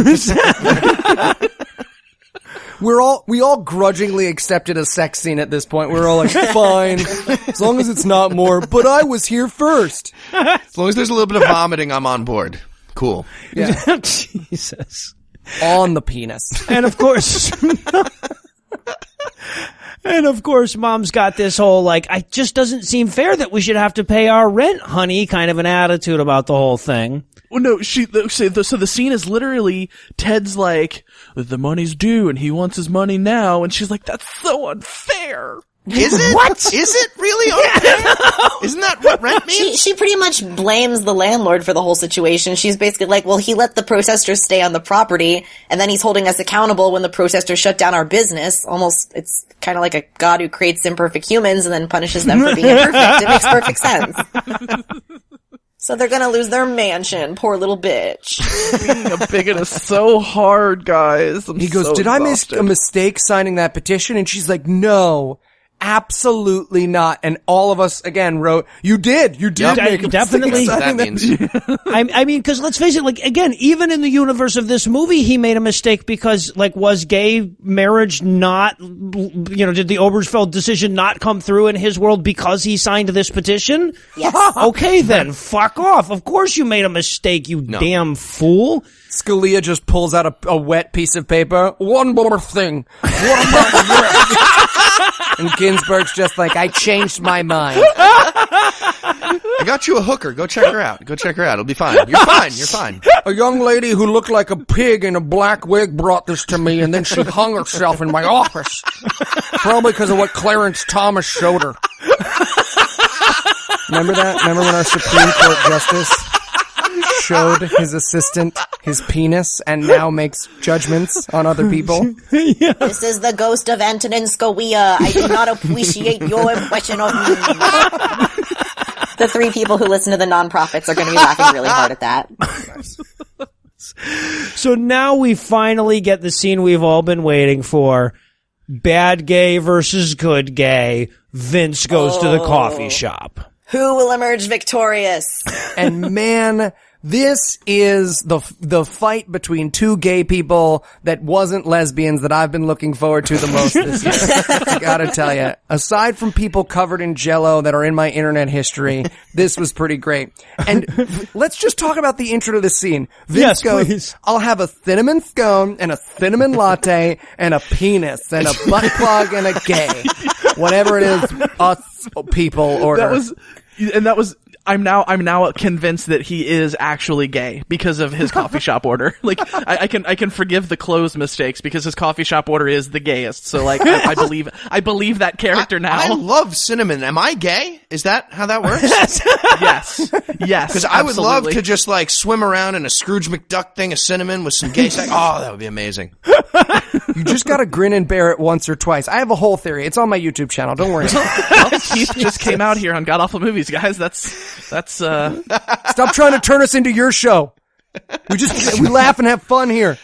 We all grudgingly accepted a sex scene at this point. We're all like, fine, as long as it's not more, but I was here first. As long as there's a little bit of vomiting, I'm on board. Cool. Yeah. Jesus. On the penis. And of course, mom's got this whole, it just doesn't seem fair that we should have to pay our rent, honey, kind of an attitude about the whole thing. Well, no, so the scene is literally Ted's like, the money's due and he wants his money now, and she's like, that's so unfair. Is it? What? Is it really unfair? Isn't that what rent means? She pretty much blames the landlord for the whole situation. She's basically like, well, he let the protesters stay on the property, and then he's holding us accountable when the protesters shut down our business. Almost, it's kind of like a god who creates imperfect humans and then punishes them for being imperfect. It makes perfect sense. So they're gonna lose their mansion, poor little bitch. Being a bigot is so hard, guys. He goes, did I make a mistake signing that petition? And she's like, no, absolutely not. And all of us, again, wrote, you did make a definitely. mistake. I mean, because let's face it, again, even in the universe of this movie, he made a mistake because, was gay marriage not, did the Obergefell decision not come through in his world because he signed this petition? Yes. Okay then, fuck off. Of course you made a mistake, you damn fool. Scalia just pulls out a wet piece of paper. One more thing. What about the And Ginsburg's just like, I changed my mind. I got you a hooker. Go check her out. It'll be fine. You're fine. A young lady who looked like a pig in a black wig brought this to me, and then she hung herself in my office. Probably because of what Clarence Thomas showed her. Remember that? Remember when our Supreme Court Justice showed his assistant his penis and now makes judgments on other people? Yeah. This is the ghost of Antonin Scalia. I do not appreciate your impression of me. The 3 people who listen to the nonprofits are going to be laughing really hard at that. So now we finally get the scene we've all been waiting for. Bad gay versus good gay. Vince goes to the coffee shop. Who will emerge victorious? And man, this is the fight between 2 gay people that wasn't lesbians that I've been looking forward to the most this year. I gotta tell you, aside from people covered in Jell-O that are in my internet history, this was pretty great. And let's just talk about the intro to the scene. Vince goes, please. I'll have a cinnamon scone and a cinnamon latte and a penis and a butt plug and a gay. Whatever it is, us people order. I'm now convinced that he is actually gay because of his coffee shop order. Like, I can forgive the clothes mistakes because his coffee shop order is the gayest. So like, I believe that character now. I love cinnamon. Am I gay? Is that how that works? Yes. Because I would love to just like swim around in a Scrooge McDuck thing of cinnamon with some gay sex. Oh, that would be amazing. You just gotta grin and bear it once or twice. I have a whole theory. It's on my YouTube channel. Don't worry. Keith just came out here on God Awful Movies, guys. That's Stop trying to turn us into your show. We laugh and have fun here.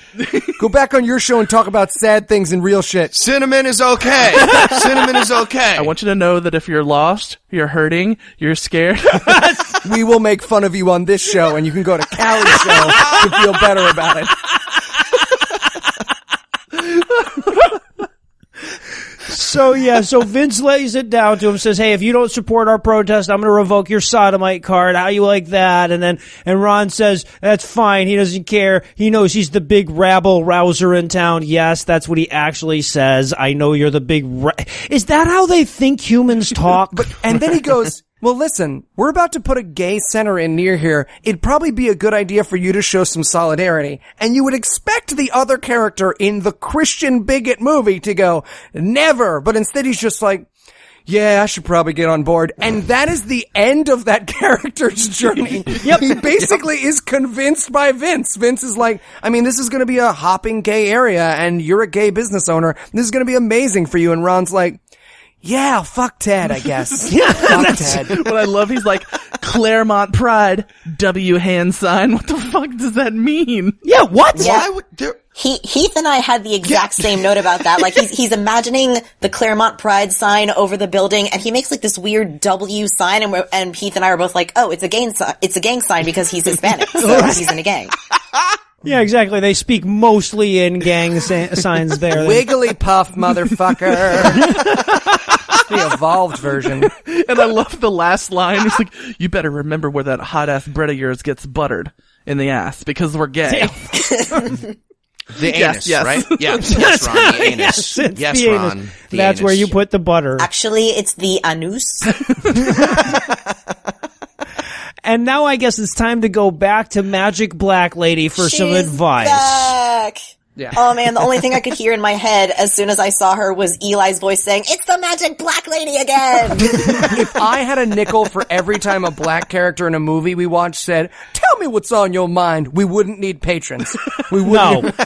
Go back on your show and talk about sad things and real shit. Cinnamon is okay. Cinnamon is okay. I want you to know that if you're lost, you're hurting, you're scared, we will make fun of you on this show, and you can go to Callie's show to feel better about it. So Vince lays it down to him, says, hey, if you don't support our protest, I'm going to revoke your sodomite card. How you like that? And Ron says, that's fine. He doesn't care. He knows he's the big rabble rouser in town. Yes, that's what he actually says. I know you're the big Is that how they think humans talk? And then he goes, well, listen, we're about to put a gay center in near here. It'd probably be a good idea for you to show some solidarity. And you would expect the other character in the Christian bigot movie to go, never. But instead he's just like, yeah, I should probably get on board. And that is the end of that character's journey. Yep. He basically is convinced by Vince. Vince is like, I mean, this is going to be a hopping gay area and you're a gay business owner. This is going to be amazing for you. And Ron's like, yeah, fuck Ted, I guess. Fuck Ted. What I love, he's like, Claremont Pride, W hand sign. What the fuck does that mean? Yeah, what? Yeah. Why would there... Heath and I had the exact same note about that. Like, he's imagining the Claremont Pride sign over the building, and he makes like this weird W sign, and Heath and I are both like, oh, it's a gang sign because he's Hispanic, so he's in a gang. Yeah, exactly. They speak mostly in gang signs there. Wiggly puff, motherfucker. The evolved version. And I love the last line. It's like, you better remember where that hot ass bread of yours gets buttered in the ass because we're gay. The anus, yes. right? Yeah, yes, Ron, the anus. Yes, Ron, the That's anus. where you put the butter. Actually, it's the anus. And now I guess it's time to go back to Magic Black Lady for some advice. Back. Yeah. Oh man, the only thing I could hear in my head as soon as I saw her was Eli's voice saying, "It's the Magic Black Lady again!" If I had a nickel for every time a black character in a movie we watched said, "Tell me what's on your mind," we wouldn't need patrons. We wouldn't. No.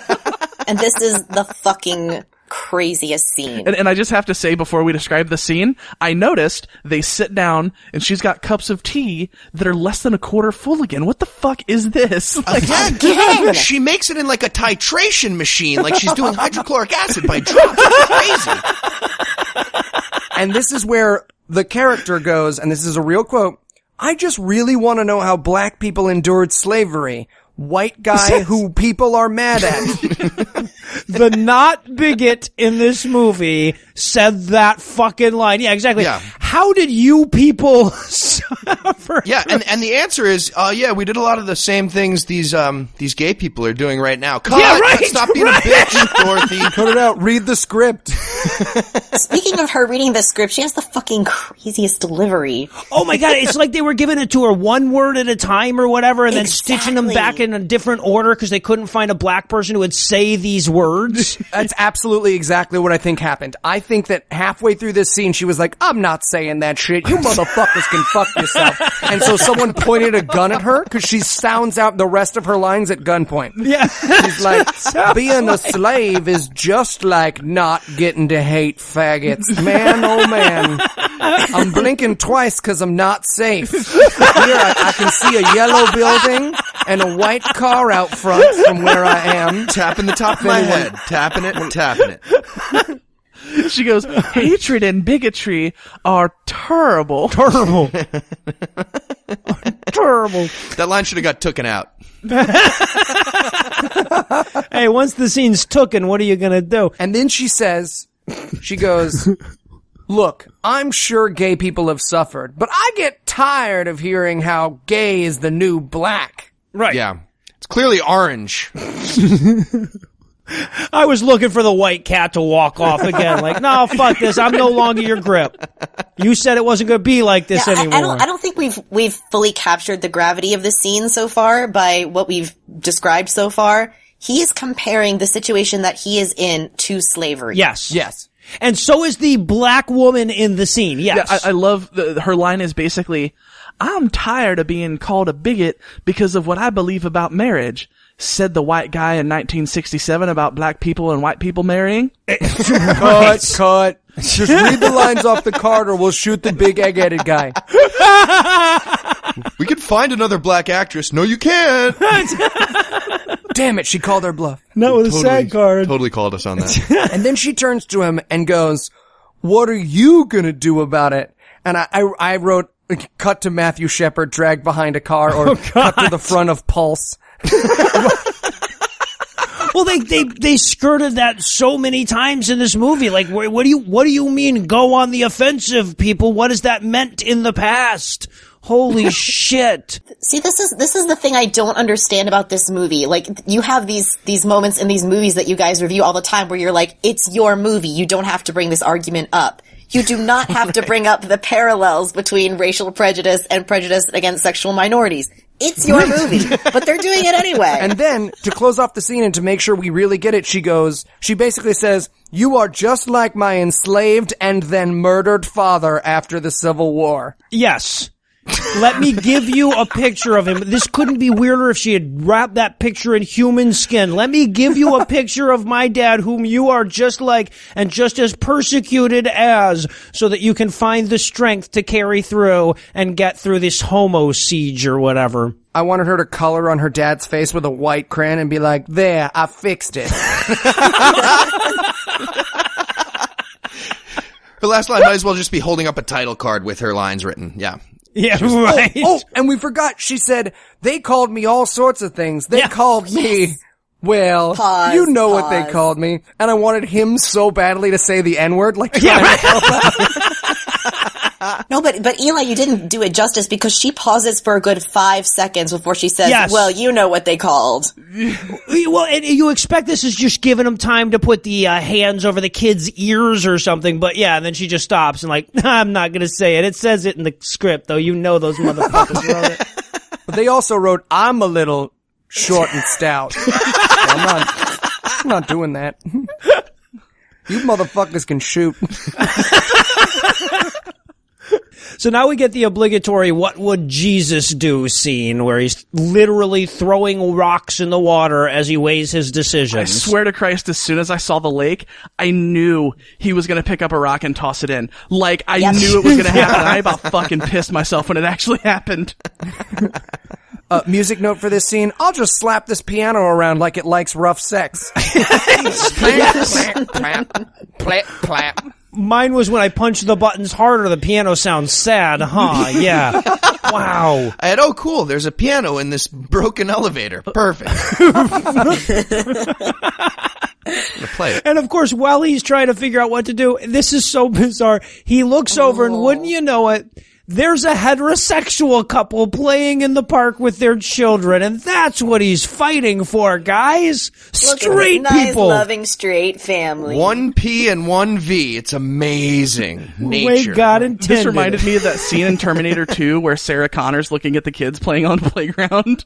And this is the fucking craziest scene. And I just have to say, before we describe the scene, I noticed they sit down and she's got cups of tea that are less than a quarter full again. What the fuck is this? Like, Again! She makes it in like a titration machine, like she's doing hydrochloric acid by drops. It's crazy. And this is where the character goes, and this is a real quote, I just really want to know how black people endured slavery. White guy who people are mad at. The not bigot in this movie said that fucking line. Yeah, exactly. Yeah. How did you people suffer? Yeah, and the answer is, yeah, we did a lot of the same things these gay people are doing right now. Cut! Yeah, right, Stop being a bitch, Dorothy. Cut it out. Read the script. Speaking of her reading the script, she has the fucking craziest delivery. Oh my god, it's like they were giving it to her one word at a time or whatever, and then stitching them back in a different order because they couldn't find a black person who would say these words. That's absolutely exactly what I think happened. I think that halfway through this scene, she was like, I'm not saying that shit. You motherfuckers can fuck yourself. And so someone pointed a gun at her because she sounds out the rest of her lines at gunpoint. Yeah. She's like, being a slave is just like not getting to hate faggots. Man, oh man. I'm blinking twice because I'm not safe. Here I can see a yellow building and a white car out front from where I am. Tapping the top of my head. Tapping it and tapping it. she goes, hatred and bigotry are terrible. Terrible. Terrible. That line should have got taken out. Hey, once the scene's tooken, what are you gonna do? And then she says, she goes, look, I'm sure gay people have suffered, but I get tired of hearing how gay is the new black. Right. Yeah. It's clearly orange. I was looking for the white cat to walk off again. Like, no, fuck this. I'm no longer your grip. You said it wasn't going to be like this anymore. I don't think we've fully captured the gravity of the scene so far by what we've described so far. He is comparing the situation that he is in to slavery. Yes. And so is the black woman in the scene. Yes. Yeah, I love her line is basically, I'm tired of being called a bigot because of what I believe about marriage, said the white guy in 1967 about black people and white people marrying. Cut. Just read the lines off the card or we'll shoot the big egg-headed guy. We could find another black actress. No, you can't. Damn it, she called our bluff. Not with a SAG card. Totally called us on that. And then she turns to him and goes, what are you gonna do about it? And I wrote, cut to Matthew Shepard dragged behind a car, or cut to the front of Pulse. Well, they skirted that so many times in this movie. Like, what do you mean go on the offensive, people? What has that meant in the past? Holy shit. See, this is the thing I don't understand about this movie. Like, you have these moments in these movies that you guys review all the time where you're like, it's your movie. You don't have to bring this argument up. You do not have to bring up the parallels between racial prejudice and prejudice against sexual minorities. It's your movie, but they're doing it anyway. And then, to close off the scene and to make sure we really get it, she basically says, you are just like my enslaved and then murdered father after the Civil War. Yes. Let me give you a picture of him. This couldn't be weirder if she had wrapped that picture in human skin. Let me give you a picture of my dad, whom you are just like and just as persecuted as, so that you can find the strength to carry through and get through this homo siege or whatever. I wanted her to color on her dad's face with a white crayon and be like, there, I fixed it. Her last line might as well just be holding up a title card with her lines written. Yeah. Yeah, right. Oh, and we forgot. She said, they called me all sorts of things. They called me, well, you know what they called me. And I wanted him so badly to say the N-word, like trying to help out. No, but Eli, you didn't do it justice because she pauses for a good 5 seconds before she says, well, you know what they called. Well, and you expect this is just giving him time to put the hands over the kid's ears or something, but yeah, and then she just stops and like, I'm not gonna say it. It says it in the script, though. You know those motherfuckers wrote it. But they also wrote, I'm a little short and stout. I'm not doing that. You motherfuckers can shoot. So now we get the obligatory what would Jesus do scene where he's literally throwing rocks in the water as he weighs his decisions. I swear to Christ, as soon as I saw the lake, I knew he was going to pick up a rock and toss it in. Like, I knew it was going to happen. I about fucking pissed myself when it actually happened. Music note for this scene, I'll just slap this piano around like it likes rough sex. Mine was when I punched the buttons harder, the piano sounds sad, huh? Yeah. Wow. I had, oh cool, there's a piano in this broken elevator. Perfect. Play it. And of course, while he's trying to figure out what to do, this is so bizarre. He looks over and wouldn't you know it, there's a heterosexual couple playing in the park with their children, and that's what he's fighting for, guys. Straight nice, people. Loving straight family. 1 P and 1 V. It's amazing. Nature. Way God intended. This reminded me of that scene in Terminator 2 where Sarah Connor's looking at the kids playing on the playground.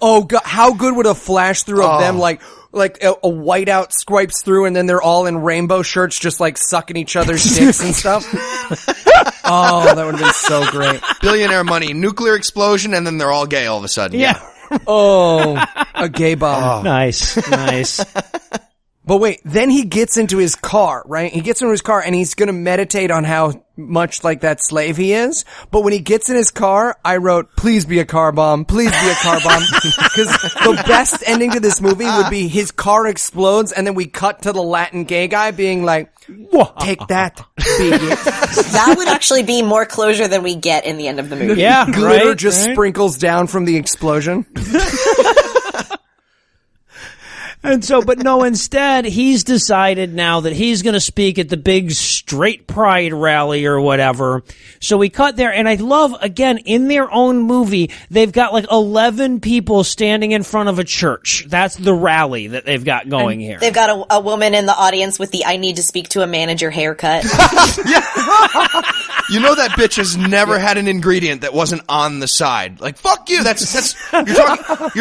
Oh God, how good would a flash through of them like a whiteout swipes through and then they're all in rainbow shirts just like sucking each other's dicks and stuff? Oh, that would have been so great. Billionaire money, nuclear explosion, and then they're all gay all of a sudden. Yeah. Oh, a gay bomb. Oh. Nice. But wait, then he gets into his car, right? He gets into his car and he's gonna meditate on how much like that slave he is. But when he gets in his car, I wrote, please be a car bomb. Please be a car bomb. Because the best ending to this movie would be his car explodes and then we cut to the Latin gay guy being like, take that, bigot. That would actually be more closure than we get in the end of the movie. Yeah, Glitter right? just sprinkles down from the explosion. And so, but no, instead, he's decided now that he's going to speak at the big straight pride rally or whatever. So we cut there, and I love, again, in their own movie, they've got like 11 people standing in front of a church. That's the rally that they've got going here. They've got a woman in the audience with the "I need to speak to a manager" haircut. You know that bitch has never had an ingredient that wasn't on the side. Like, fuck you. That's you're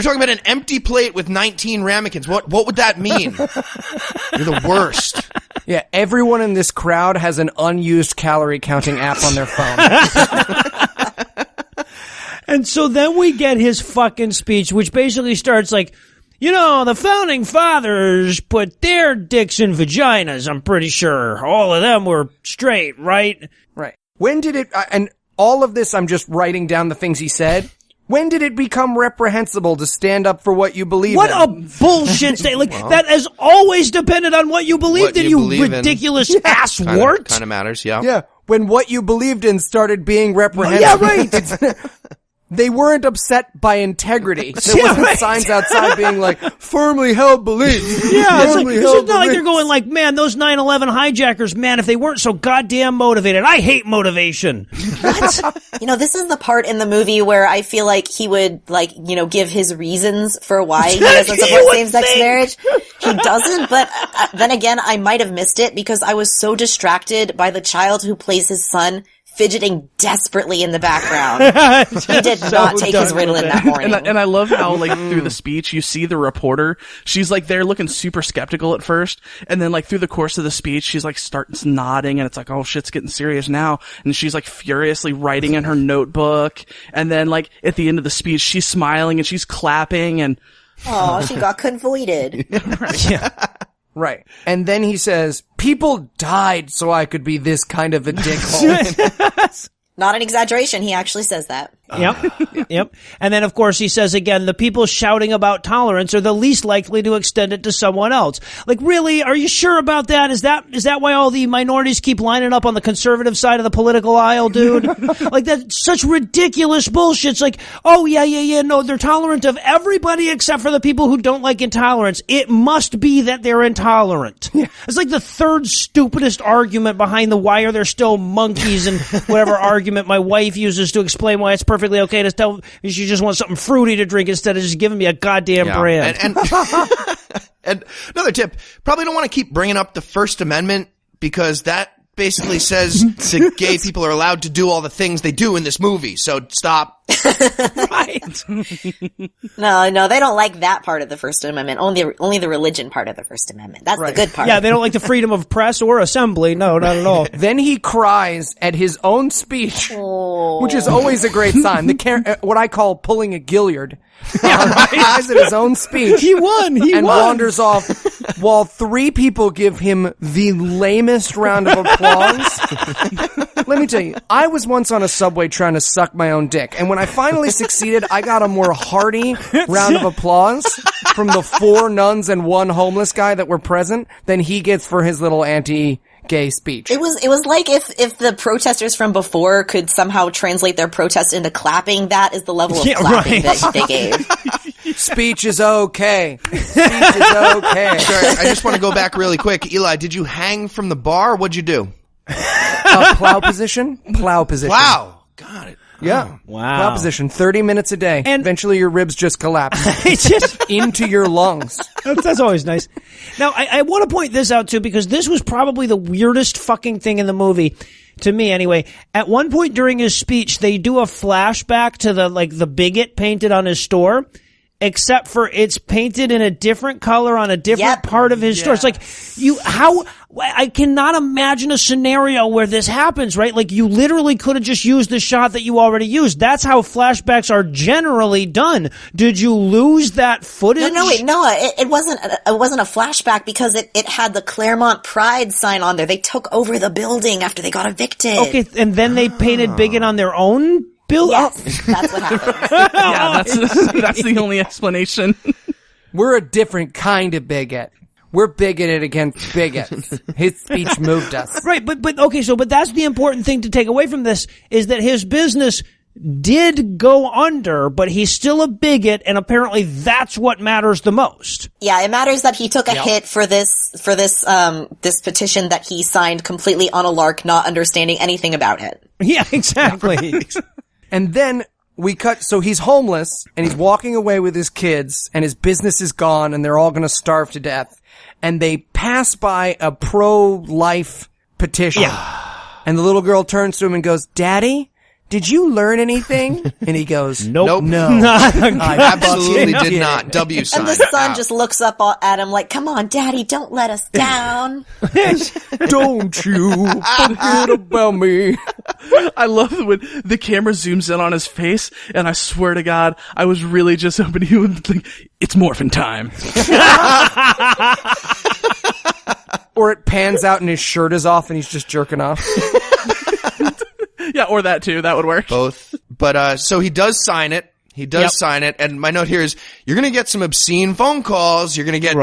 talking about an empty plate with 19 ramekins. What would that mean? You're the worst. Yeah, everyone in this crowd has an unused calorie counting app on their phone. And so then we get his fucking speech, which basically starts like, you know, the founding fathers put their dicks in vaginas, I'm pretty sure. All of them were straight, right? Right. When did it, and all of this I'm just writing down the things he said. When did it become reprehensible to stand up for what you believe in? What a bullshit statement. Like, that has always depended on what you believed in, you ridiculous asswort. Kind of matters, yeah. Yeah, when what you believed in started being reprehensible. Yeah, right. They weren't upset by integrity. There wasn't signs outside being like, firmly held beliefs. Yeah, it's not like they're going like, man, those 9/11 hijackers, man, if they weren't so goddamn motivated. I hate motivation. What? This is the part in the movie where I feel like he would, give his reasons for why he doesn't support same-sex marriage. He doesn't, but then again, I might have missed it because I was so distracted by the child who plays his son fidgeting desperately in the background. He did not take his Ritalin that morning. And I love how, through the speech, you see the reporter. She's, there looking super skeptical at first. And then, through the course of the speech, she's, starts nodding. And it's like, oh, shit's getting serious now. And she's, furiously writing in her notebook. And then, at the end of the speech, she's smiling and she's clapping. And oh, she got convoided. Yeah. Right. And then he says, people died so I could be this kind of a dickhole. Not an exaggeration. He actually says that. Yep. And then, of course, he says again, the people shouting about tolerance are the least likely to extend it to someone else. Really? Are you sure about that? Is that why all the minorities keep lining up on the conservative side of the political aisle, dude? That's such ridiculous bullshit. It's like, oh, yeah, no, they're tolerant of everybody except for the people who don't like intolerance. It must be that they're intolerant. Yeah. It's like the third stupidest argument behind the why are there still monkeys and whatever argument my wife uses to explain why it's perfectly okay to tell she just wants something fruity to drink instead of just giving me a goddamn brand. And another tip, probably don't want to keep bringing up the First Amendment because that basically says that gay people are allowed to do all the things they do in this movie. So stop. Right. No, they don't like that part of the First Amendment. Only the religion part of the First Amendment. That's the good part. Yeah, they don't like the freedom of press or assembly. No, not at all. Then he cries at his own speech, which is always a great sign. What I call pulling a Gilliard. He cries at his own speech. He won. Wanders off while 3 people give him the lamest round of applause. Let me tell you, I was once on a subway trying to suck my own dick, and when I finally succeeded, I got a more hearty round of applause from the 4 nuns and 1 homeless guy that were present than he gets for his little anti-gay speech. It was like if the protesters from before could somehow translate their protest into clapping. That is the level of clapping that they gave. Speech is okay. Speech is okay. Sorry, I just want to go back really quick. Eli, did you hang from the bar? What'd you do? Plow position. Plow. Got it. Yeah. Wow. Plow position, 30 minutes a day. And eventually your ribs just collapse. It's just into your lungs. That's always nice. Now, I want to point this out too, because this was probably the weirdest fucking thing in the movie. To me, anyway. At one point during his speech, they do a flashback to the bigot painted on his store. Except for it's painted in a different color on a different part of his store. It's like, I cannot imagine a scenario where this happens, right? You literally could have just used the shot that you already used. That's how flashbacks are generally done. Did you lose that footage? No, it wasn't a flashback because it had the Claremont Pride sign on there. They took over the building after they got evicted. Okay, and then they painted bigot on their own building? Yes, that's what happened. Yeah, that's the only explanation. We're a different kind of bigot. We're bigoted against bigots. His speech moved us. Right, but okay, but that's the important thing to take away from this is that his business did go under, but he's still a bigot, and apparently that's what matters the most. Yeah, it matters that he took a hit for this petition that he signed completely on a lark, not understanding anything about it. Yeah, exactly. And then we cut, so he's homeless, and he's walking away with his kids, and his business is gone, and they're all gonna starve to death. And they pass by a pro-life petition. Yeah. And the little girl turns to him and goes, "Daddy, did you learn anything?" And he goes, Nope. No. I absolutely did not. W sign. And the son just looks up at him like, "Come on, Daddy, don't let us down." "Don't you forget about me." I love when the camera zooms in on his face, and I swear to God, I was really just hoping he would think, "It's morphin' time." Or it pans out and his shirt is off and he's just jerking off. Yeah, or that too. That would work. Both. But, so he does sign it. He does sign it. And my note here is, you're gonna get some obscene phone calls. You're gonna get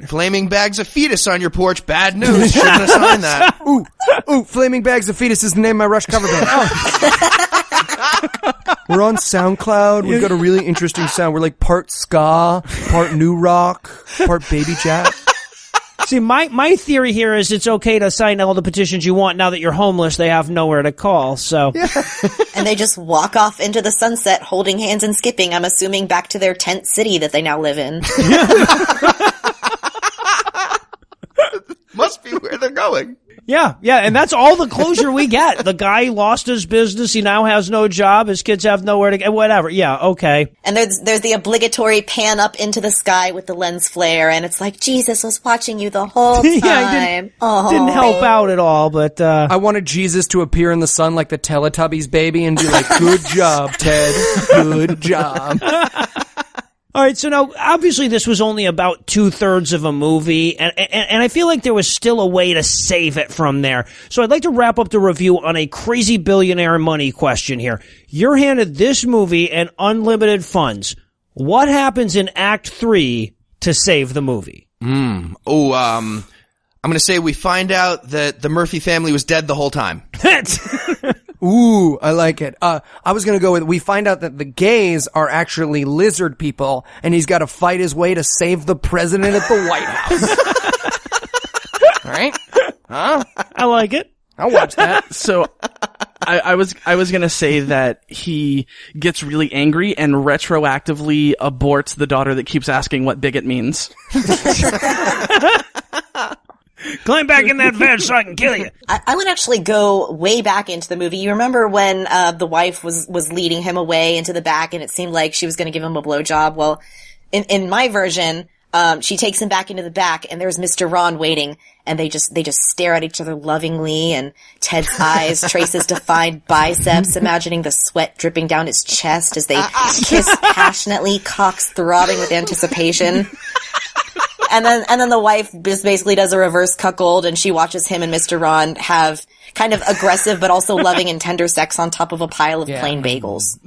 flaming bags of fetus on your porch. Bad news. Shouldn't have signed that. Ooh, Flaming Bags of Fetus is the name of my Rush cover band. We're on SoundCloud. We've got a really interesting sound. We're like part ska, part new rock, part baby jack. See, my theory here is it's okay to sign all the petitions you want. Now that you're homeless, they have nowhere to call, so. Yeah. And they just walk off into the sunset holding hands and skipping, I'm assuming back to their tent city that they now live in. Must be where they're going. Yeah, and that's all the closure we get. The guy lost his business, he now has no job, his kids have nowhere to go, whatever. Yeah, okay. And there's the obligatory pan up into the sky with the lens flare, and it's like, Jesus was watching you the whole time. Yeah, didn't help out at all, but I wanted Jesus to appear in the sun like the Teletubbies baby and be like, "Good job, Ted. Good job." All right, so now, obviously this was only about 2/3 of a movie, and I feel like there was still a way to save it from there. So I'd like to wrap up the review on a crazy billionaire money question here. You're handed this movie and unlimited funds. What happens in Act 3 to save the movie? I'm gonna say we find out that the Murphy family was dead the whole time. Ooh, I like it. I was gonna go with, we find out that the gays are actually lizard people, and he's gotta fight his way to save the president at the White House. Right? Huh? I like it. I'll watch that. So, I was gonna say that he gets really angry and retroactively aborts the daughter that keeps asking what bigot means. Climb back in that veg so I can kill you. I would actually go way back into the movie. You remember when the wife was leading him away into the back, and it seemed like she was going to give him a blowjob? Well, in my version, she takes him back into the back, and there's Mr. Ron waiting, and they just stare at each other lovingly, and Ted's eyes trace his defined biceps, imagining the sweat dripping down his chest as they kiss passionately, cocks throbbing with anticipation. And then the wife just basically does a reverse cuckold, and she watches him and Mr. Ron have kind of aggressive but also loving and tender sex on top of a pile of plain bagels.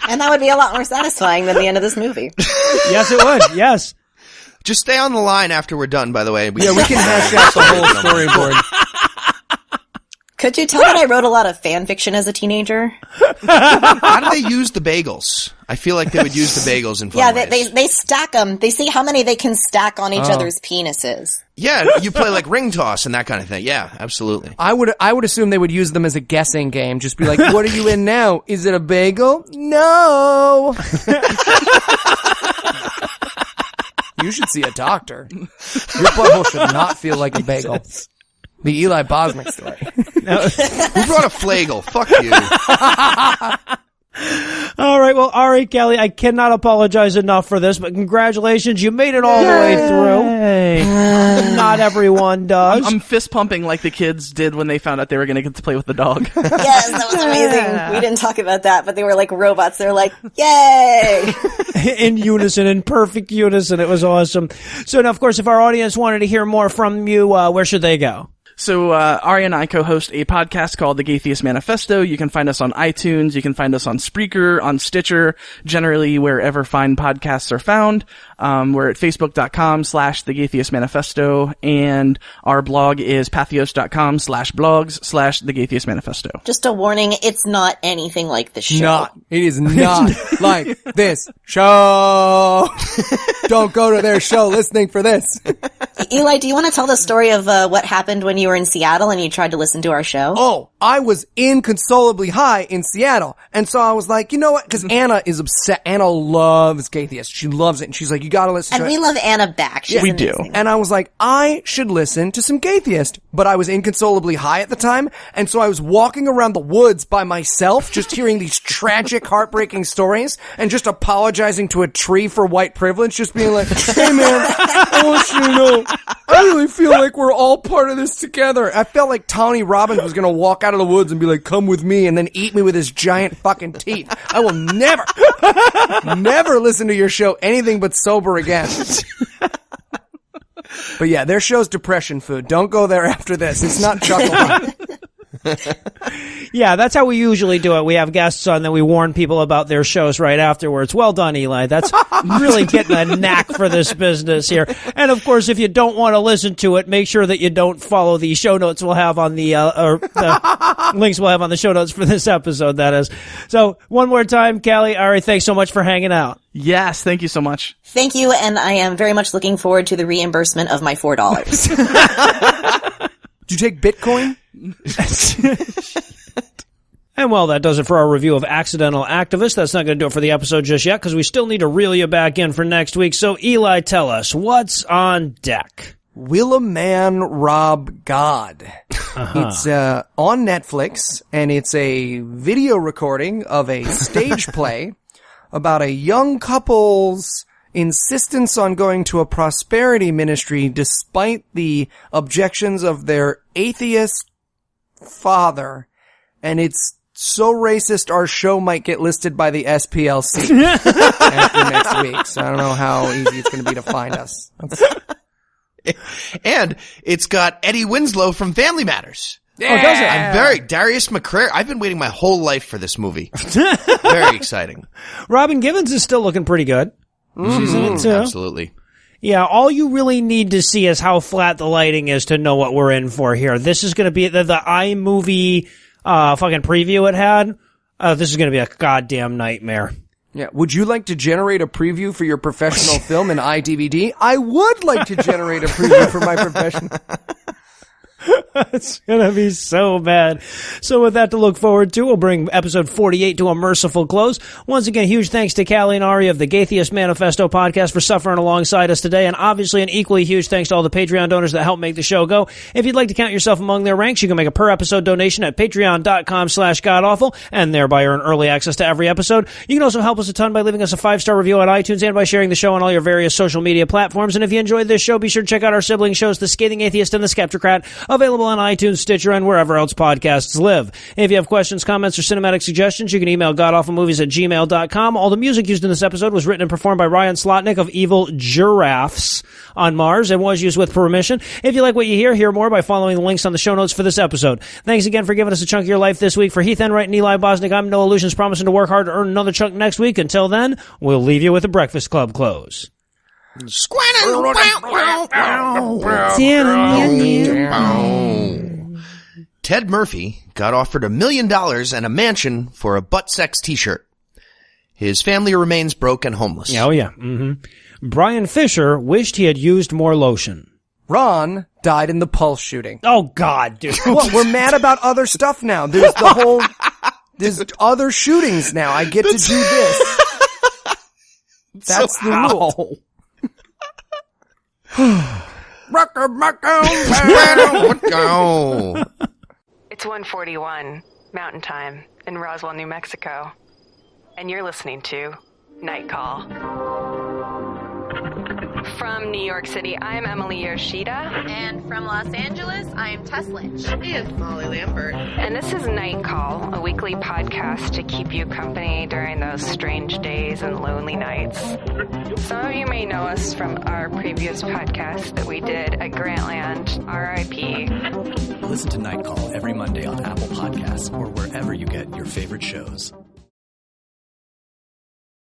And that would be a lot more satisfying than the end of this movie. Yes, it would. Yes. Just stay on the line after we're done, by the way. We can hash out the whole storyboard. Could you tell that I wrote a lot of fan fiction as a teenager? How do they use the bagels? I feel like they would use the bagels in fun ways. they stack them. They see how many they can stack on each other's penises. Yeah, you play like ring toss and that kind of thing. Yeah, absolutely. I would assume they would use them as a guessing game. Just be like, "What are you in now? Is it a bagel? No." You should see a doctor. Your butthole should not feel like a bagel. The Eli Bosnick story. Who brought a flagel? Fuck you. All right, well, Ari Kelly, I cannot apologize enough for this, but congratulations, you made it all the way through. Not everyone does. I'm fist pumping like the kids did when they found out they were going to get to play with the dog. Yes, that was amazing. We didn't talk about that, but they were like robots. They were like, yay! In unison, in perfect unison. It was awesome. So now, of course, if our audience wanted to hear more from you, where should they go? So, Ari and I co-host a podcast called The Gaytheist Manifesto. You can find us on iTunes. You can find us on Spreaker, on Stitcher, generally wherever fine podcasts are found. We're at facebook.com/The Gaytheist Manifesto, and our blog is pathos.com/blogs/The Gaytheist Manifesto. Just a warning, it's not anything like the show. It is not like this show. Don't go to their show listening for this. Eli, do you want to tell the story of what happened when you were in Seattle and you tried to listen to our show? Oh, I was inconsolably high in Seattle. And so I was like, you know what? Because Anna is obsessed. Anna loves Gaytheist. She loves it. And she's like, you gotta listen to it. And we love Anna back. She's we do. amazing. And I was like, I should listen to some Gaytheist. But I was inconsolably high at the time. And so I was walking around the woods by myself, just hearing these tragic, heartbreaking stories and just apologizing to a tree for white privilege, just being like, hey man, I want you to know, I really feel like we're all part of this together. I felt like Tony Robbins was gonna walk out of the woods and be like, come with me, and then eat me with his giant fucking teeth. I will never listen to your show anything but sober again. But yeah, their show's depression food. Don't go there after this. It's not chuckle. Yeah, that's how we usually do it. We have guests on, then we warn people about their shows right afterwards. Well done, Eli. That's really getting a knack for this business here. And of course, if you don't want to listen to it, make sure that you don't follow the show notes we'll have on the links we'll have on the show notes for this episode, that is. So, one more time, Callie, Ari, thanks so much for hanging out. Yes, thank you so much. Thank you, and I am very much looking forward to the reimbursement of my $4. Did you take Bitcoin? And well, that does it for our review of Accidental Activist. That's not going to do it for the episode just yet, because we still need to reel you back in for next week. So, Eli, tell us, what's on deck? Will a Man Rob God? It's on Netflix, and it's a video recording of a stage play about a young couple's insistence on going to a prosperity ministry despite the objections of their atheist father. And it's so racist our show might get listed by the SPLC after next week. So I don't know how easy it's going to be to find us. And it's got Eddie Winslow from Family Matters. Yeah. Oh, does it? I'm Darius McCrary. I've been waiting my whole life for this movie. Very exciting. Robin Givens is still looking pretty good. She's in it too. Absolutely. Yeah, all you really need to see is how flat the lighting is to know what we're in for here. This is going to be the iMovie fucking preview it had. This is going to be a goddamn nightmare. Yeah. Would you like to generate a preview for your professional film in iDVD? I would like to generate a preview for my professional. It's gonna be so bad. So with that to look forward to, we'll bring episode 48 to a merciful close. Once again, huge thanks to Callie and Ari of the Gaytheist Manifesto podcast for suffering alongside us today, and obviously an equally huge thanks to all the Patreon donors that help make the show go. If you'd like to count yourself among their ranks, you can make a per episode donation at patreon.com/godawful and thereby earn early access to every episode. You can also help us a ton by leaving us a 5-star review on iTunes and by sharing the show on all your various social media platforms. And if you enjoyed this show, be sure to check out our sibling shows, The Scathing Atheist and The Skeptocrat, available on iTunes, Stitcher, and wherever else podcasts live. If you have questions, comments, or cinematic suggestions, you can email godawfulmovies@gmail.com. All the music used in this episode was written and performed by Ryan Slotnick of Evil Giraffes on Mars and was used with permission. If you like what you hear more by following the links on the show notes for this episode. Thanks again for giving us a chunk of your life this week. For Heath Enwright and Eli Bosnick, I'm Noah Lugeons, promising to work hard to earn another chunk next week. Until then, we'll leave you with a Breakfast Club close. Ted Murphy got offered $1 million and a mansion for a butt sex t-shirt. His family remains broke and homeless. Oh, yeah. Brian Fisher wished he had used more lotion. Ron died in the Pulse shooting. Oh, God, dude. What? We're mad about other stuff now. There's the whole... There's other shootings now. I get to do this. That's the rule. It's 1:41 Mountain Time in Roswell, New Mexico, and you're listening to Night Call. From New York City, I'm Emily Yoshida. And from Los Angeles, I'm Tess Lynch. And Molly Lambert. And this is Night Call, a weekly podcast to keep you company during those strange days and lonely nights. Some of you may know us from our previous podcast that we did at Grantland, RIP. Listen to Night Call every Monday on Apple Podcasts or wherever you get your favorite shows.